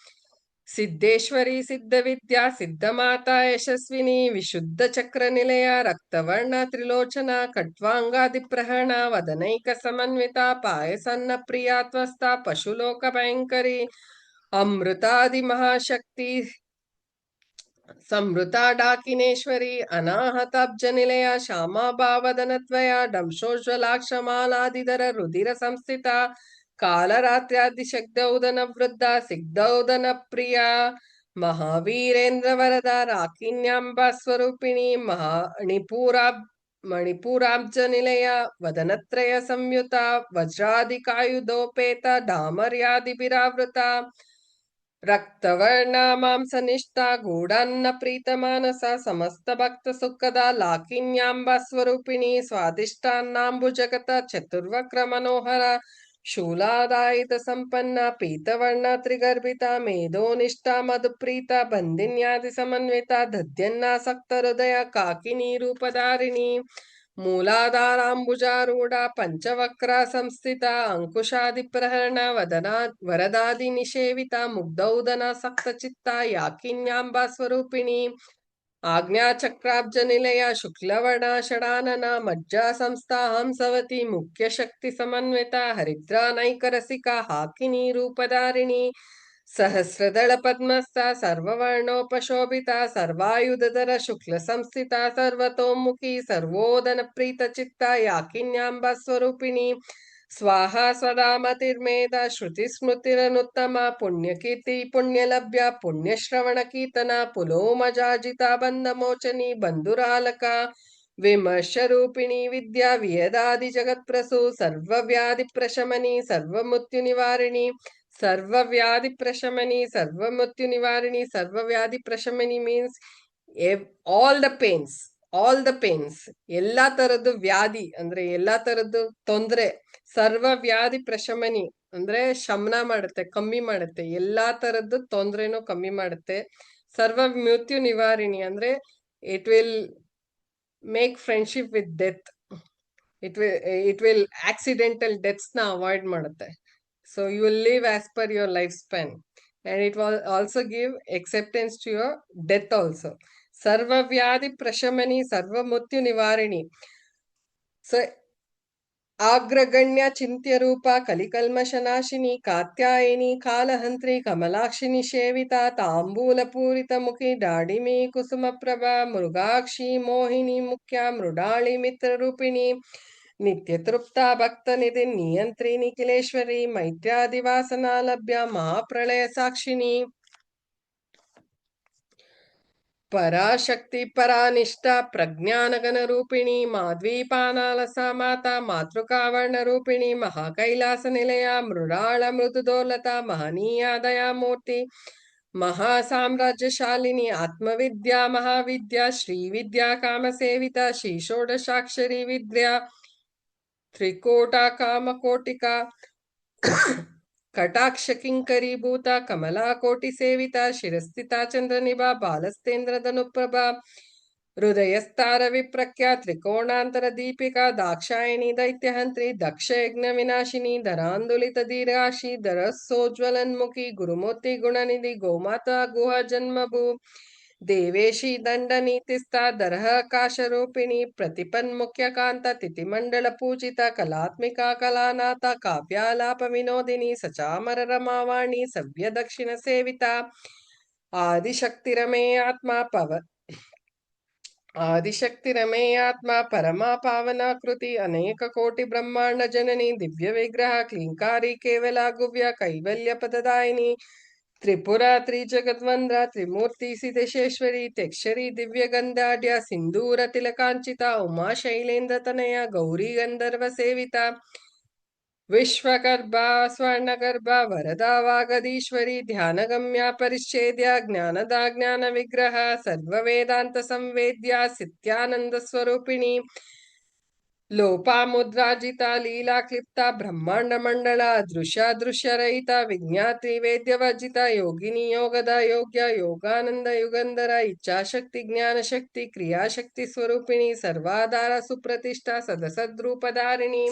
B: ಸಿದ್ದೇಶ್ವರಿ ಸಿದ್ಧವಿದ್ಯಾ ಸಿದ್ಧಮಾತಾ ಯಶಸ್ವಿನಿ ವಿಶುದ್ಧ ಚಕ್ರ ನಿಲಯ ರಕ್ತವರ್ಣ ತ್ರಿಲೋಚನ ಖಟ್ವಾಂಗಾದಿಪ್ರಹರಣ ವದನೈಕ ಸಮನ್ವಿತ ಪಾಯಸನ್ನ ಪ್ರಿಯಾತ್ವಸ್ಥ ಪಶುಲೋಕ ಭಯಂಕರಿ ಅಮೃತಾದಿ ಮಹಾಶಕ್ತಿ ಸಂವೃತ ಡಾಕಿನೇಶ್ವರಿ ಅನಾಹತಾಬ್ಜ ನಿಲಯ ಶ್ಯಾಮಾಭಾವದನತ್ವಯ ದಂಶೋಜ್ವಲಾಕ್ಷಮಾಲಾದಿದರ ರುಧಿರ ಸಂಸ್ಥಿತ ಕಾಲರಾತ್ರ್ಯಾದಿಶಕ್ತೌದನ ವೃದ್ಧ ಸಿಗ್ಧೌದನ ಪ್ರಿಯ ಮಹಾವೀರೇಂದ್ರ ವರದ ರಾಕಿನ್ಯಾಂಬ ಸ್ವರೂಪಿಣಿ ಮಣಿಪೂರಾಬ್ಜ ನಿಲಯ ವದನತ್ರಯ ಸಂಯುತ ವಜ್ರಾದಿಕಾಯುಧೋಪೇತ ಡಾಮರ್ಯಾದಿಭಿರಾವೃತ ರಕ್ತವರ್ಣ ಮಾಂಸನಿಷ್ಠ ಗೂಢನ್ನ ಪ್ರೀತಮಾನಸ ಸಮಸ್ತ ಭಕ್ತ ಸುಖದ ಲಾಕಿನ್ಯಾಂಬ ಸ್ವರೂಪಿಣಿ ಸ್ವಾದಿಷ್ಟಾನ್ನಾಂಬು ಜಗತ ಚತುರ್ವಕ್ರ ಮನೋಹರ ಶೂಲಾದಾಯಿತ ಸಂಪನ್ನ ಪೀತವರ್ಣ ತ್ರಿಗರ್ಭಿತ ಮೇಧೋನಿಷ್ಠ ಮಧುಪ್ರೀತ ಬಂದಿನ್ಯಾದಿ ಸಮನ್ವಿತ ದಧ್ಯನ್ನಾಸಕ್ತ ಹೃದಯ ಕಾಕಿನಿ ರೂಪಧಾರಿಣಿ ಮೂಲಾಧಾರಾಂಬುಜಾರೂಢ ಪಂಚವಕ್ರ ಸಂಸ್ಥಿತ ಅಂಕುಶಾದಿಪ್ರಹರಣ ವರದಾದಿ ನಿಷೇವಿತ ಮುಗ್ಧೌದನಾಸಕ್ತ ಚಿತ್ತ ಯಾಕಿನ್ಯಾಂಬ ಸ್ವರೂಪಿಣಿ ಆಜ್ಞಾಚಕ್ರಾಬ್ಜ ನಿಲಯ ಶುಕ್ಲವರ್ಣ ಷಡಾನನ ಮಜ್ಜಾ ಸಂಸ್ಥಾ ಹಂಸವತಿ ಮುಖ್ಯ ಶಕ್ತಿ ಸಮನ್ವಿತ ಹರಿದ್ರಾ ನೈಕರಸಿಕ ಹಾಕಿನಿ ರೂಪಧಾರಿಣಿ ಸಹಸ್ರದಳ ಪದ್ಮಸ್ಥ ಸರ್ವವರ್ಣೋಪಶೋಭಿತ ಸರ್ವಾಯುಧಧರ ಶುಕ್ಲ ಸಂಸ್ಥಿತ ಸರ್ವತೋಮುಖಿ ಸರ್ವೋದನ ಪ್ರೀತ ಚಿತ್ತ ಯಾಕಿನ್ಯಾಂಬ ಸ್ವರೂಪಿಣಿ ಸ್ವಾಹಾ ಸ್ವದಾ ಮತಿರ್ಮೇಧ ಶ್ರುತಿ ಸ್ಮೃತಿರನುತ್ತಮ ಪುಣ್ಯಕೀರ್ತಿ ಪುಣ್ಯಲಭ್ಯ ಪುಣ್ಯಶ್ರವಣ ಕೀರ್ತನ ಪುಲೋಮಜಾಜಿತ ಬಂಧ ಮೋಚನಿ ಬಂಧುರಾಲಕ ವಿಮರ್ಶರೂಪಿಣಿ ವಿದ್ಯಾ ವಿಯದಾದಿ ಜಗತ್ಪ್ರಸು ಸರ್ವವ್ಯಾಧಿ ಪ್ರಶಮನಿ ಸರ್ವಮೃತ್ಯು ನಿವಾರಿಣಿ ಸರ್ವವ್ಯಾಧಿ ಪ್ರಶಮನಿ ಸರ್ವಮೃತ್ಯು ನಿವಾರಿಣಿ ಸರ್ವವ್ಯಾಧಿ ಪ್ರಶಮನಿ ಮೀನ್ಸ್ ಆಲ್ ದ ಪೇನ್ಸ್ ಎಲ್ಲಾ ತರದ್ದು ವ್ಯಾಧಿ ಅಂದ್ರೆ ಎಲ್ಲಾ ತರದ್ದು ತೊಂದ್ರೆ ಸರ್ವ ವ್ಯಾಧಿ ಪ್ರಶಮನಿ ಅಂದ್ರೆ ಶಮನ ಮಾಡುತ್ತೆ ಕಮ್ಮಿ ಮಾಡುತ್ತೆ ಎಲ್ಲಾ ತರದ್ದು ತೊಂದ್ರೆನೂ ಕಮ್ಮಿ ಮಾಡುತ್ತೆ ಸರ್ವ ಮೃತ್ಯು ನಿವಾರಿಣಿ ಅಂದ್ರೆ it will make friendship with death it will accidental deaths ನ ಅವಾಯ್ಡ್ ಮಾಡುತ್ತೆ so you will live as per your life span and it will also give acceptance to your death also. Sarva vyadhi prashamani sarva mutyu nivarini. So ಆಗ್ರಗಣ್ಯ ಚಿಂತ್ಯ ರೂಪ ಕಲಿಕಲ್ಮಶನಾಶಿನಿ ಕಾತ್ಯಾಯಿನಿ ಕಾಲಹಂತ್ರಿ ಕಮಲಾಕ್ಷಿನಿ ಸೇವಿತ ತಾಂಬೂಲ ಪೂರಿತ ಮುಖಿ ಡಾಡಿಮಿ ಕುಸುಮ ಪ್ರಭಾ ಮೃಗಾಕ್ಷಿ ಮೋಹಿನಿ ಮುಖ್ಯ ಮೃಡಾಳಿ ಮಿತ್ರ ರೂಪಿಣಿ ನಿತ್ಯ ತೃಪ್ತ ಭಕ್ತ ನಿಧಿ ನಿಯಂತ್ರಿ ನಿಖಿಲೇಶ್ವರಿ ಮೈತ್ರ್ಯಾದಿವಾಸನಾ ಲಭ್ಯ ಮಹಾಪ್ರಳಯ ಸಾಕ್ಷಿಣಿ ಪರಾಶಕ್ತಿ ಪರಾನಿಷ್ಠ ಪ್ರಜ್ಞಾನಗನ ರೂಪಿಣಿ ಮಾಧ್ವೀಪಾನಾಲಸ ಮಾತಾ ಮಾತೃಕಾವರ್ಣ ರೂಪಿಣಿ ಮಹಾಕೈಲಾಸ ನಿಲಯ ಮೃಡಾಳ ಮೃದುದೋಲತ ಮಹನೀಯ ದಯಾಮೂರ್ತಿ ಮಹಾಸಾಮ್ರಾಜ್ಯಶಾಲಿನಿ ಆತ್ಮವಿದ್ಯಾ ಮಹಾವಿದ್ಯಾ ಶ್ರೀವಿದ್ಯಾ ಕಾಮಸೇವಿತ ಶ್ರೀ ಷೋಡಶಾಕ್ಷರಿ ವಿದ್ಯಾ ತ್ರಿಕೋಟ ಕಾಮಕೋಟಿಕಾ ಕಟಾಕ್ಷ ಕಿಂಕರೀಭೂತ ಕಮಲಾಕೋಟಿ ಸೇವಿತ ಶಿರಸ್ಥಿತ ಚಂದ್ರನಿಭಾ ಬಾಲಸ್ತೇಂದ್ರ ಧನುಪ್ರಭಾ ಹೃದಯಸ್ತಾರ ವಿಪ್ರಖ್ಯಾ ತ್ರಿಕೋಣಾಂತರ ದೀಪಿಕಾ ದಾಕ್ಷಾಯಿಣಿ ದೈತ್ಯಹಂತ್ರಿ ದಕ್ಷ ಯಜ್ಞ ವಿನಾಶಿನಿ ಧರಾಂದುಲಿತ ದೀರ್ಘಾಶಿ ಧರಸ್ಸೋಜ್ವಲನ್ಮುಖಿ ಗುರುಮೂರ್ತಿ ಗುಣನಿಧಿ ಗೋಮಾತಾ ಗುಹ ಜನ್ಮಭೂ ದೇವೇಶಿ ದಂಡ ನೀತಿಸ್ಥ ದರಹ ಕಾಶರೂಪಿಣಿ ಪ್ರತಿಪನ್ಮುಖ್ಯ ಕಾಂತ ತಿಥಿಮಂಡಲ ಪೂಜಿತ ಕಲಾತ್ಮಿಕ ಕಲಾನಾಥ ಕಾವ್ಯಾಲಾಪ ವಿನೋದಿನಿ ಸಚಾಮರ ರಮಾವಾಣಿ ಸವ್ಯ ದಕ್ಷಿಣ ಸೇವಿತ ಆದಿಶಕ್ತಿರಮೇಯಾತ್ಮ ಪರಮಾ ಪಾವನಾಕೃತಿ ಅನೇಕ ಕೋಟಿ ಬ್ರಹ್ಮಾಂಡ ಜನನಿ ದಿವ್ಯ ವಿಗ್ರಹ ಕ್ಲೀಂಕಾರಿ ಕೇವಲ ಗುವ್ಯ ಕೈವಲ್ಯ ಪದದಾಯಿನಿ ತ್ರಿಪುರ ತ್ರಿಜಗದ್ವಂದ್ರ ತ್ರಿಮೂರ್ತಿ ಸಿದ್ದೇಶ್ವರಿ ತೆಕ್ಷರಿ ದಿವ್ಯಗಂಧಾಢ್ಯ ಸಿಂಧೂರ ತಿಲಕಾಂಚಿತ ಉಮಾ ಶೈಲೇಂದ್ರ ತನಯ ಗೌರಿ ಗಂಧರ್ವ ಸೇವಿತ ವಿಶ್ವಗರ್ಭ ಸ್ವರ್ಣಗರ್ಭ ವರದಾ ವಾಗದೀಶ್ವರಿ ಧ್ಯಾನಗಮ್ಯ ಪರಿಚ್ಛೇದ್ಯ ಜ್ಞಾನದ ಜ್ಞಾನ ವಿಗ್ರಹ ಸರ್ವ ವೇದಾಂತ ಸಂವೇದ್ಯ ಸಿತ್ಯಾನಂದ ಸ್ವರೂಪಿಣಿ ಲೋಪಾಮುದ್ರಾಜಿತ ಲೀಲಾ ಕ್ಲಿಪ್ತ ಬ್ರಹ್ಮಾಂಡ ಮಂಡಳ ದೃಶ್ಯ ರಹಿತ ವಿಜ್ಞಾತಿ ವೇದ್ಯವರ್ಜಿತ ಯೋಗಿನಿ ಯೋಗದ ಯೋಗ್ಯ ಯೋಗಾನಂದ ಯುಗಂಧರ ಇಚ್ಛಾಶಕ್ತಿ ಜ್ಞಾನಶಕ್ತಿ ಕ್ರಿಯಾಶಕ್ತಿ ಸ್ವರೂಪಿಣಿ ಸರ್ವಾಧಾರ ಸುಪ್ರತಿಷ್ಠ ಸದಸದ್ರೂಪಧಾರಿಣಿ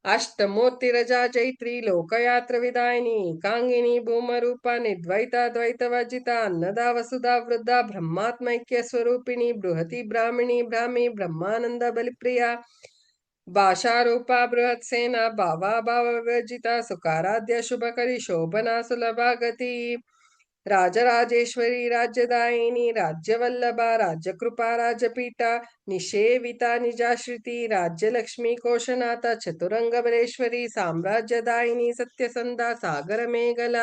B: ಅಷ್ಟಮೂರ್ತಿ ರಜಾ ಚೈತ್ರಿ ಲೋಕಯಾತ್ರ ವಿದಾಯಿನಿ ಏಕಾಂಗಿನಿ ಭೂಮರೂಪ ನಿರ್ದ್ವೈತ ದ್ವೈತವರ್ಜಿತ ಅನ್ನದ ವಸುಧಾ ವೃದ್ಧ ಬ್ರಹ್ಮಾತ್ಮೈಕ್ಯ ಸ್ವರೂಪಿಣಿ ಬೃಹತಿ ಬ್ರಾಹ್ಮಿಣಿ ಬ್ರಾಹ್ಮಿ ಬ್ರಹ್ಮಾನಂದ ಬಲಿಪ್ರಿಯ ಭಾಷಾರೂಪ ಬೃಹತ್ ಸೇನಾ ಭಾವ ವಿಭಜಿತ ಸುಖಾರಾಧ್ಯ ಶುಭಕರಿ ಶೋಭನಾ ಸುಲಭಾಗತಿ ರಾಜರಾಜೇಶ್ವರಿ ರಾಜ್ಯದಾಯಿನಿ ರಾಜ್ಯವಲ್ಲಭ ರಾಜ್ಯಕೃಪಾ ರಾಜಪೀಠ ನಿಷೇವಿತ ನಿಜಾಶ್ರಿತಿ ರಾಜ್ಯಲಕ್ಷ್ಮಿ ಕೋಶನಾಥ ಚತುರಂಗಬಲೇಶ್ವರಿ ಸಾಮ್ರಾಜ್ಯದಾಯಿನಿ ಸತ್ಯಸಂಧ ಸಾಗರ ಮೇಘಲ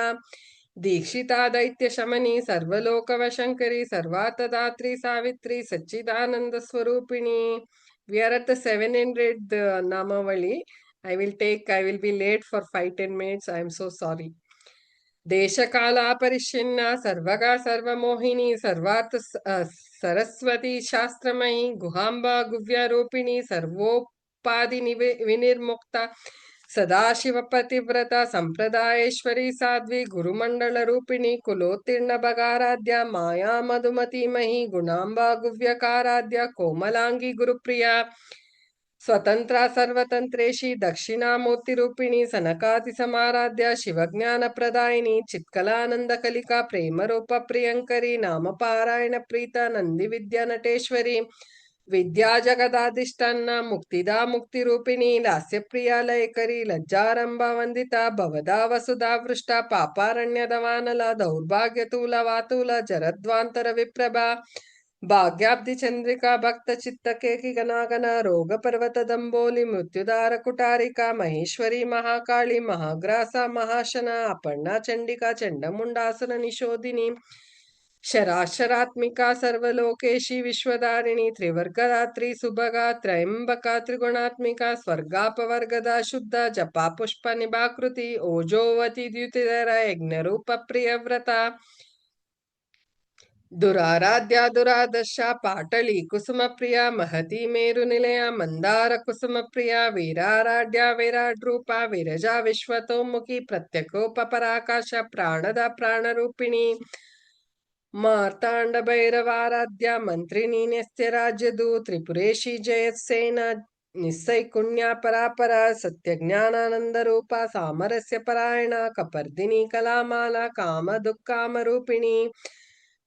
B: ದೀಕ್ಷಿತಾ ದೈತ್ಯ ಶಮನಿ ಸರ್ವಲೋಕವ ಶಂಕರಿ ಸರ್ವಾರ್ಥದಾತ್ರಿ ಸಾವಿತ್ರಿ ಸಚ್ಚಿದಾನಂದ ಸ್ವರೂಪಿಣಿ. We are at the 700 Namavali. I will be late for 5-10 minutes. I am so sorry. देशकालापरिच्छिन्ना सर्वगा सर्वमोहिनी सर्वार्थ सरस्वती शास्त्रमयी गुहाम्बा गुव्यारूपिणी सर्वोपाधि विनिर्मुक्ता सदाशिवपतिव्रता संप्रदायेश्वरी साध्वी गुरुमण्डलरूपिणी कुलोत्तीर्ण भगाराध्या माया मधुमतीमही गुणाम्बा गुव्यकाराध्या कोमलांगी गुरुप्रिया स्वतंत्रा सर्वतंत्रेशी दक्षिणामूर्तिरूपिणी सनकादिसमाराध्या शिवज्ञानप्रदायिनी चित्कलानन्दकलिका प्रेमरूप प्रियङ्करी नामपारायण प्रीता नन्दिविद्या नटेश्वरी विद्या जगदाधिष्ठाना मुक्तिदा मुक्तिरूपिणी लास्यप्रिया लयकरी लज्जारंभा वंदिता भवदा वसुधा वृष्टा पापारण्यदवानला दौर्भाग्यतूला वातूला जरद्वांतर विप्रभा भाग्याब्धि चंद्रिका भक्त चित्तके की गनागन रोग पर्वत दंबोली मृत्युदार कुटारिका महेश्वरी महाकाली महाग्रासा महाशना अपर्णा चंडिका चंडमुंडासुर निशोधिनी शराशरात्मिका सर्वलोकेशी विश्वधारिणी त्रिवर्गदात्री सुभगा त्रयंबका त्रिगुणात्मिका स्वर्गापवर्गदा शुद्धा जपा पुष्प निभाकृति ओजोवती द्युतिधर यज्ञरूप प्रियव्रता दुराराध्या दुरादर्शा पाटली कुसुम प्रिया महती मेरु निलया मंदार कुसुम प्रिया वीराराध्या विराट रूपा विरजा विश्वतोमुखी प्रत्यकोपराकाश प्राणदा प्राणरूपिणी मार्तांड भैरवाराध्या मंत्रिणी नित्य राज्यदूत त्रिपुरेशी जयसेना निस्सैकुण्या परापरा सत्य ज्ञानानंद रूपा सामरस्य परायणा कपर्दिनी कलामाला काम दुःखाम रूपिणी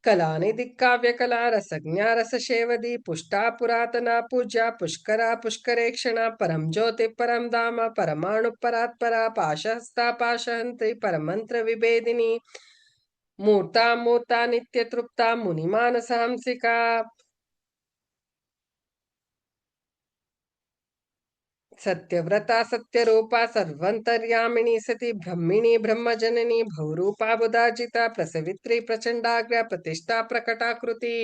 B: कलानिधि काव्य कला रसज्ञा रसशेवदी पुष्टा पुरातना पूज्या पुष्करा पुष्करेक्षणा परम ज्योति परम धाम परमाणु परात्परा पाशहस्ता पाशहंत्री परमंत्र विभेदिनी मूर्ता मूर्ता नित्य तृप्ता मुनिमानसहंसिका सत्यव्रता सत्यरूपा सर्वंतर्यामिनी सती ब्रह्मिणी ब्रह्मजननी भवरूपा बुधाजिता प्रसवित्री प्रचंडाग्र्या प्रतिष्ठा प्रकटाकृति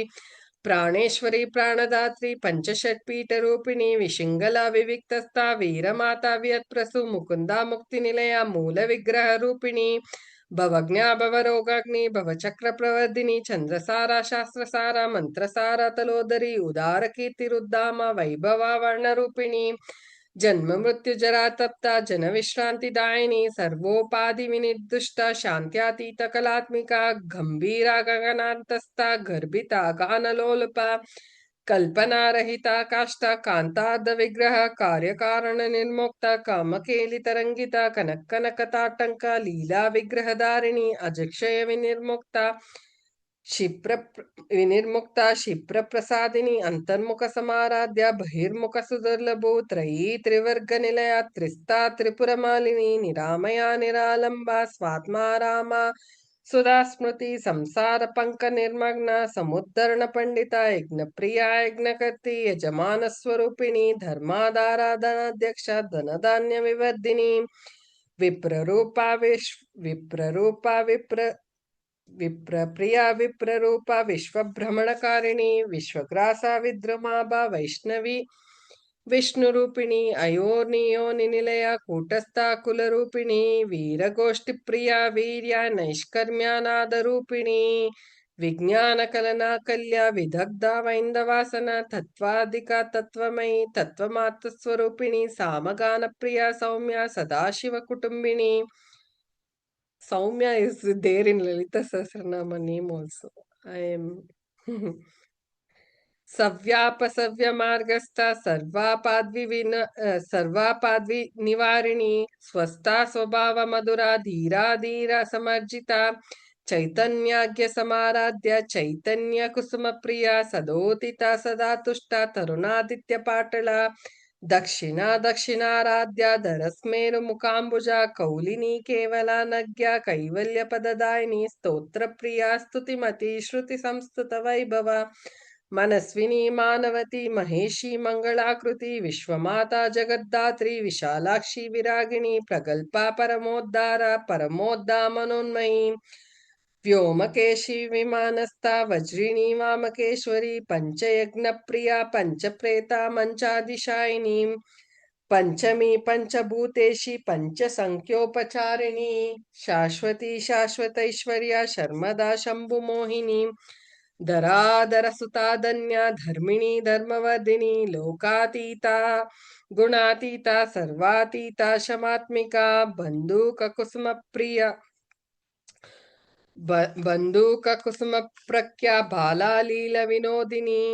B: प्राणेश्वरी प्राणदात्री पंचषट्पीठ रूपिणी विशिंगला विविक्तस्था वीरमाता वियत्प्रसु मुकुंदा मुक्ति निलया मूल विग्रह रूपिणी भवज्ञा भवरोगाग्नि भवचक्र प्रवर्धिनी चंद्रसारा शास्त्रसारा मंत्रसारा तलोदरी उदार कीर्तिरुद्धामा वैभवा वर्णरूपिणी जन्म मृत्यु जरा तप्ता जन विश्रांतिदायिनी सर्वोपाधि विनिर्दुष्टा शांत्यातीत कलात्मिका गंभीरा गगनांतस्था गर्भिता गानलोलपा कल्पना रहिता काष्ठा कांतार्ध विग्रह कार्यकारण निर्मुक्ता कामकेली तरंगिता कनक कनकताटंका लीला विग्रहधारिणी अजक्षय विनिर्मुक्ता क्षिप्र विनिर्मुक्ता क्षिप्र प्रसादिनी अंतर्मुख समाराध्या बहिर्मुख सुदुर्लभो त्रयी त्रिवर्ग निलया त्रिस्ता त्रिपुर मालिनी निरामया निरालंबा स्वात्मा रामा सुधा स्मृति संसार पंक निर्मग्ना समुद्धरण पंडिता यज्ञ प्रिया यज्ञकर्ती यजमान स्वरूपिणी धर्माधाराधनाध्यक्ष धन धान्य विवर्धिनी विप्ररूपा विप्रप्रिया विप्ररूपा विश्वभ्रमणकारिणी विश्वग्रासा विद्रमाभा Vaishnavi विष्णुरूपिणी अयोनियोनिनिलया कूटस्था कुलरूपिणी वीरगोष्ठिप्रिया Virya नैष्कर्म्यानादरूपिणी विज्ञानकलना कल्या विदग्धा वैन्दवासना तत्त्वाधिका तत्त्वमयी तत्त्वमात्रस्वरूपिणी सामगानप्रिया Saumya सदाशिवकुटुम्बिनी Saumya is there in Lalita Sahasranama name also. I am Savyapasavya Margastha Sarvapadvi Nivarini Swasta Swabhava Madhura Dhira Dhira Samarjita Chaitanyagya Samaradhya Chaitanya Kusuma Priya Sadotita Sadatushta Tarunaditya Patala दक्षिणा दक्षिणाराध्या धरस्मेरु मुकाम्बुजा कौलिनी केवला नज्ञा कैवल्य पददायिनी स्तोत्र प्रिया स्तुतिमती श्रुति संस्तुत वैभव मनस्विनी मानवती महेशी मंगलाकृति विश्वमाता जगद्धात्री विशालाक्षी विरागिणी प्रगल्पा परमोद्धारा परमोद्धा मनोन्मयी व्योमकेशी विमानस्था वज्रिणी वामकेश्वरी पंचयज्ञ प्रिया पंचप्रेता मंचादिशायिनी पंचमी पंचभूतेशी पंचसंख्योपचारिणी शाश्वती शाश्वतैश्वर्या शर्मदा शंभुमोहिनी धराधरसुता धन्या धर्मिणी धर्मवर्धिनी लोकातीता गुणातीता सर्वातीता शमात्मिका बंधुककुसुमप्रिया बंधुककुसुमप्रख्या बालालीलविनोदिनी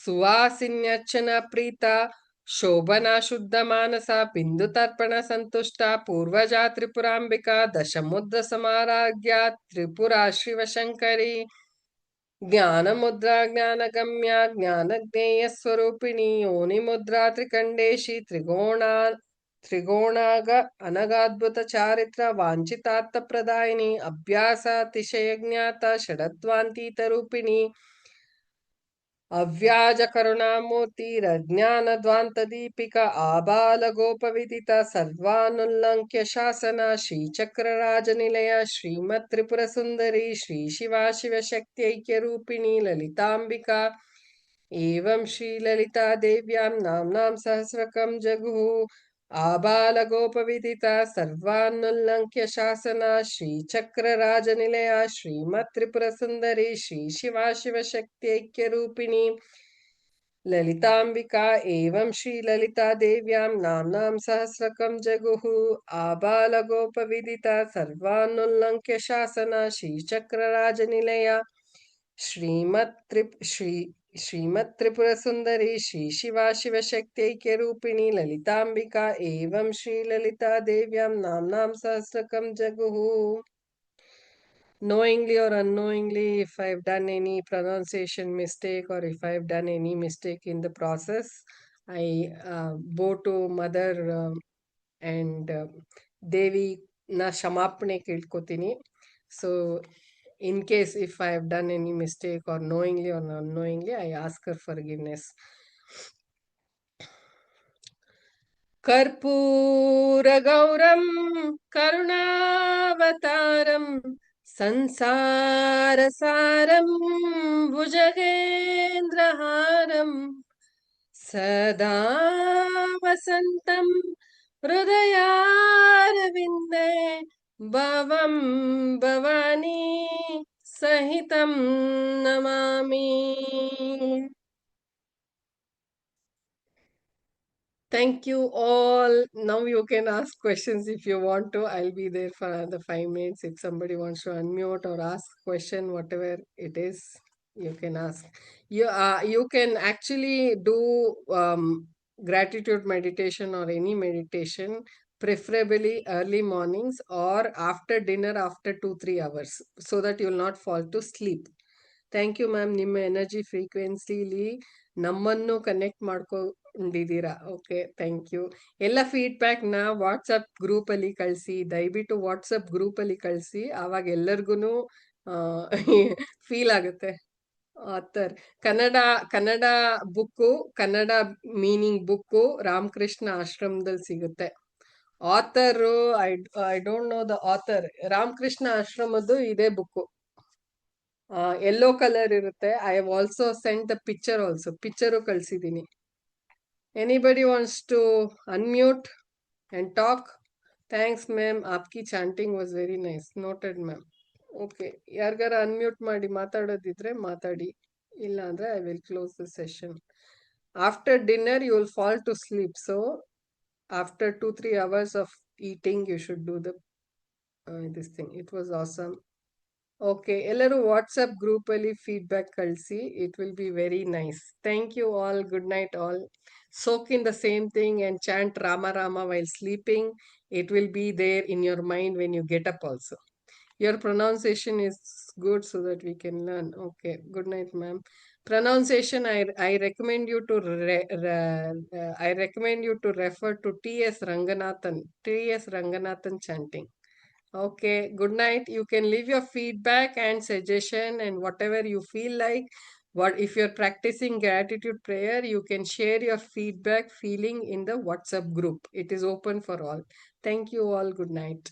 B: सुवासिन्यर्चना प्रीता शोभना शुद्ध मानसा बिंदुतर्पण संतुष्टा पूर्वजा त्रिपुरांबिका दशमुद्र समाराज्ञा त्रिपुरा शिवशंकरी ज्ञान मुद्रा ज्ञानगम्या ज्ञानज्ञेय स्वरूपिणी योनि मुद्रा त्रिकंडेशी त्रिगोणाग अनगाद्भुत चारित्र वांछितार्थ प्रदायिनी अभ्यासातिशय ज्ञाता षडद्वान्तीत रूपिणी अव्याज करुणामूर्तिरज्ञानध्वांत दीपिका आबाल गोपविदिता सर्वानुल्लंघ्य शासना श्रीचक्रराजनिलया श्रीमत् त्रिपुर सुंदरी श्री शिवा शिवशक्त्यैक्य रूपिणी ललितांबिका एवं श्री ललिता देव्यां नाम्नां सहस्रकं जगुः आबाल गोपविदिता सर्वानुल्लंघ्य शासना श्रीचक्रराजनिलया श्रीमत् त्रिपुर सुंदरी श्री शिवा शिवशक्त्यैक्य रूपिणी ललितांबिका एवं श्री ललिता देव्यां नाम्नां सहस्रकं जगुः आबाल गोपविदिता सर्वानुल्लंघ्य शासना श्रीचक्रराजनिलया श्रीमत् त्रिपुर सुंदरी श्री शिवा शिवशक्त्यैक्य रूपिणी ललितांबिका एवं Shri Lalita देव्यां नाम्नां सहस्रकं जगुः knowingly or unknowingly if I've done any pronunciation mistake or if I've done any mistake in the process I bow to mother and Devi na shamapne kelkotini so in case if I have done any mistake or knowingly or unknowingly I ask her forgiveness कर्पूरगौरं करुणावतारं संसारसारं भुजगेन्द्रहारं सदा वसन्तं हृदयारविन्दे भवं भवानी सहितं Namami. Thank you all. Now you can ask questions if you want to. I'll be there for another 5 minutes. If somebody wants to unmute or ask question, whatever it is, you can ask. You can actually do gratitude meditation or any meditation, preferably early mornings or after dinner after 2-3 hours, so that you will not fall to sleep. Thank you ma'am ನಿಮ್ಮ energy ಫ್ರೀಕ್ವೆನ್ಸಿಲಿ ನಮ್ಮನ್ನು connect ಮಾಡ್ಕೊಂಡಿದ್ದೀರಾ. Okay, thank you. ಎಲ್ಲ ಫೀಡ್ಬ್ಯಾಕ್ನ WhatsApp ಗ್ರೂಪಲ್ಲಿ ಕಳಿಸಿ, ದಯವಿಟ್ಟು WhatsApp ಗ್ರೂಪಲ್ಲಿ ಕಳಿಸಿ, ಆವಾಗ ಎಲ್ಲರಿಗೂ ಫೀಲ್ ಆಗುತ್ತೆ. Author Kannada book, Kannada meaning book Ramakrishna ಆಶ್ರಮದಲ್ಲಿ ಸಿಗುತ್ತೆ. Author I don't know the author. Ramakrishna ಆಶ್ರಮದ್ದು ಇದೇ ಬುಕ್ಕು, ಯೆಲ್ಲೋ ಕಲರ್ ಇರುತ್ತೆ. I have also sent the picture also, picture ಕಳಿಸಿದ್ದೀನಿ. Anybody wants to unmute and talk? Thanks ma'am, ಆಪ್ಕಿ chanting was very nice. Noted ma'am. Okay, ಯಾರಿಗಾರ unmute ಮಾಡಿ ಮಾತಾಡೋದಿದ್ರೆ ಮಾತಾಡಿ, ಇಲ್ಲ ಅಂದ್ರೆ I will close the session. After dinner you will fall to sleep, so after 2-3 hours of eating you should do the this thing. It was awesome. Okay, ಎಲ್ಲರೂ WhatsApp ಗ್ರೂಪಲ್ಲಿ feedback ಕಳಿಸಿ. It will be very nice. Thank you all. Good night all. Soak in the same thing and chant Rama Rama while sleeping. It will be there in your mind when you get up also. Your pronunciation is good so that we can learn. Okay, good night ma'am. Pronunciation, I recommend you to refer to T.S. Ranganathan chanting. Okay, good night. You can leave your feedback and suggestion and whatever you feel like. What if you're practicing gratitude prayer, you can share your feedback feeling in the WhatsApp group. It is open for all. Thank you all. Good night.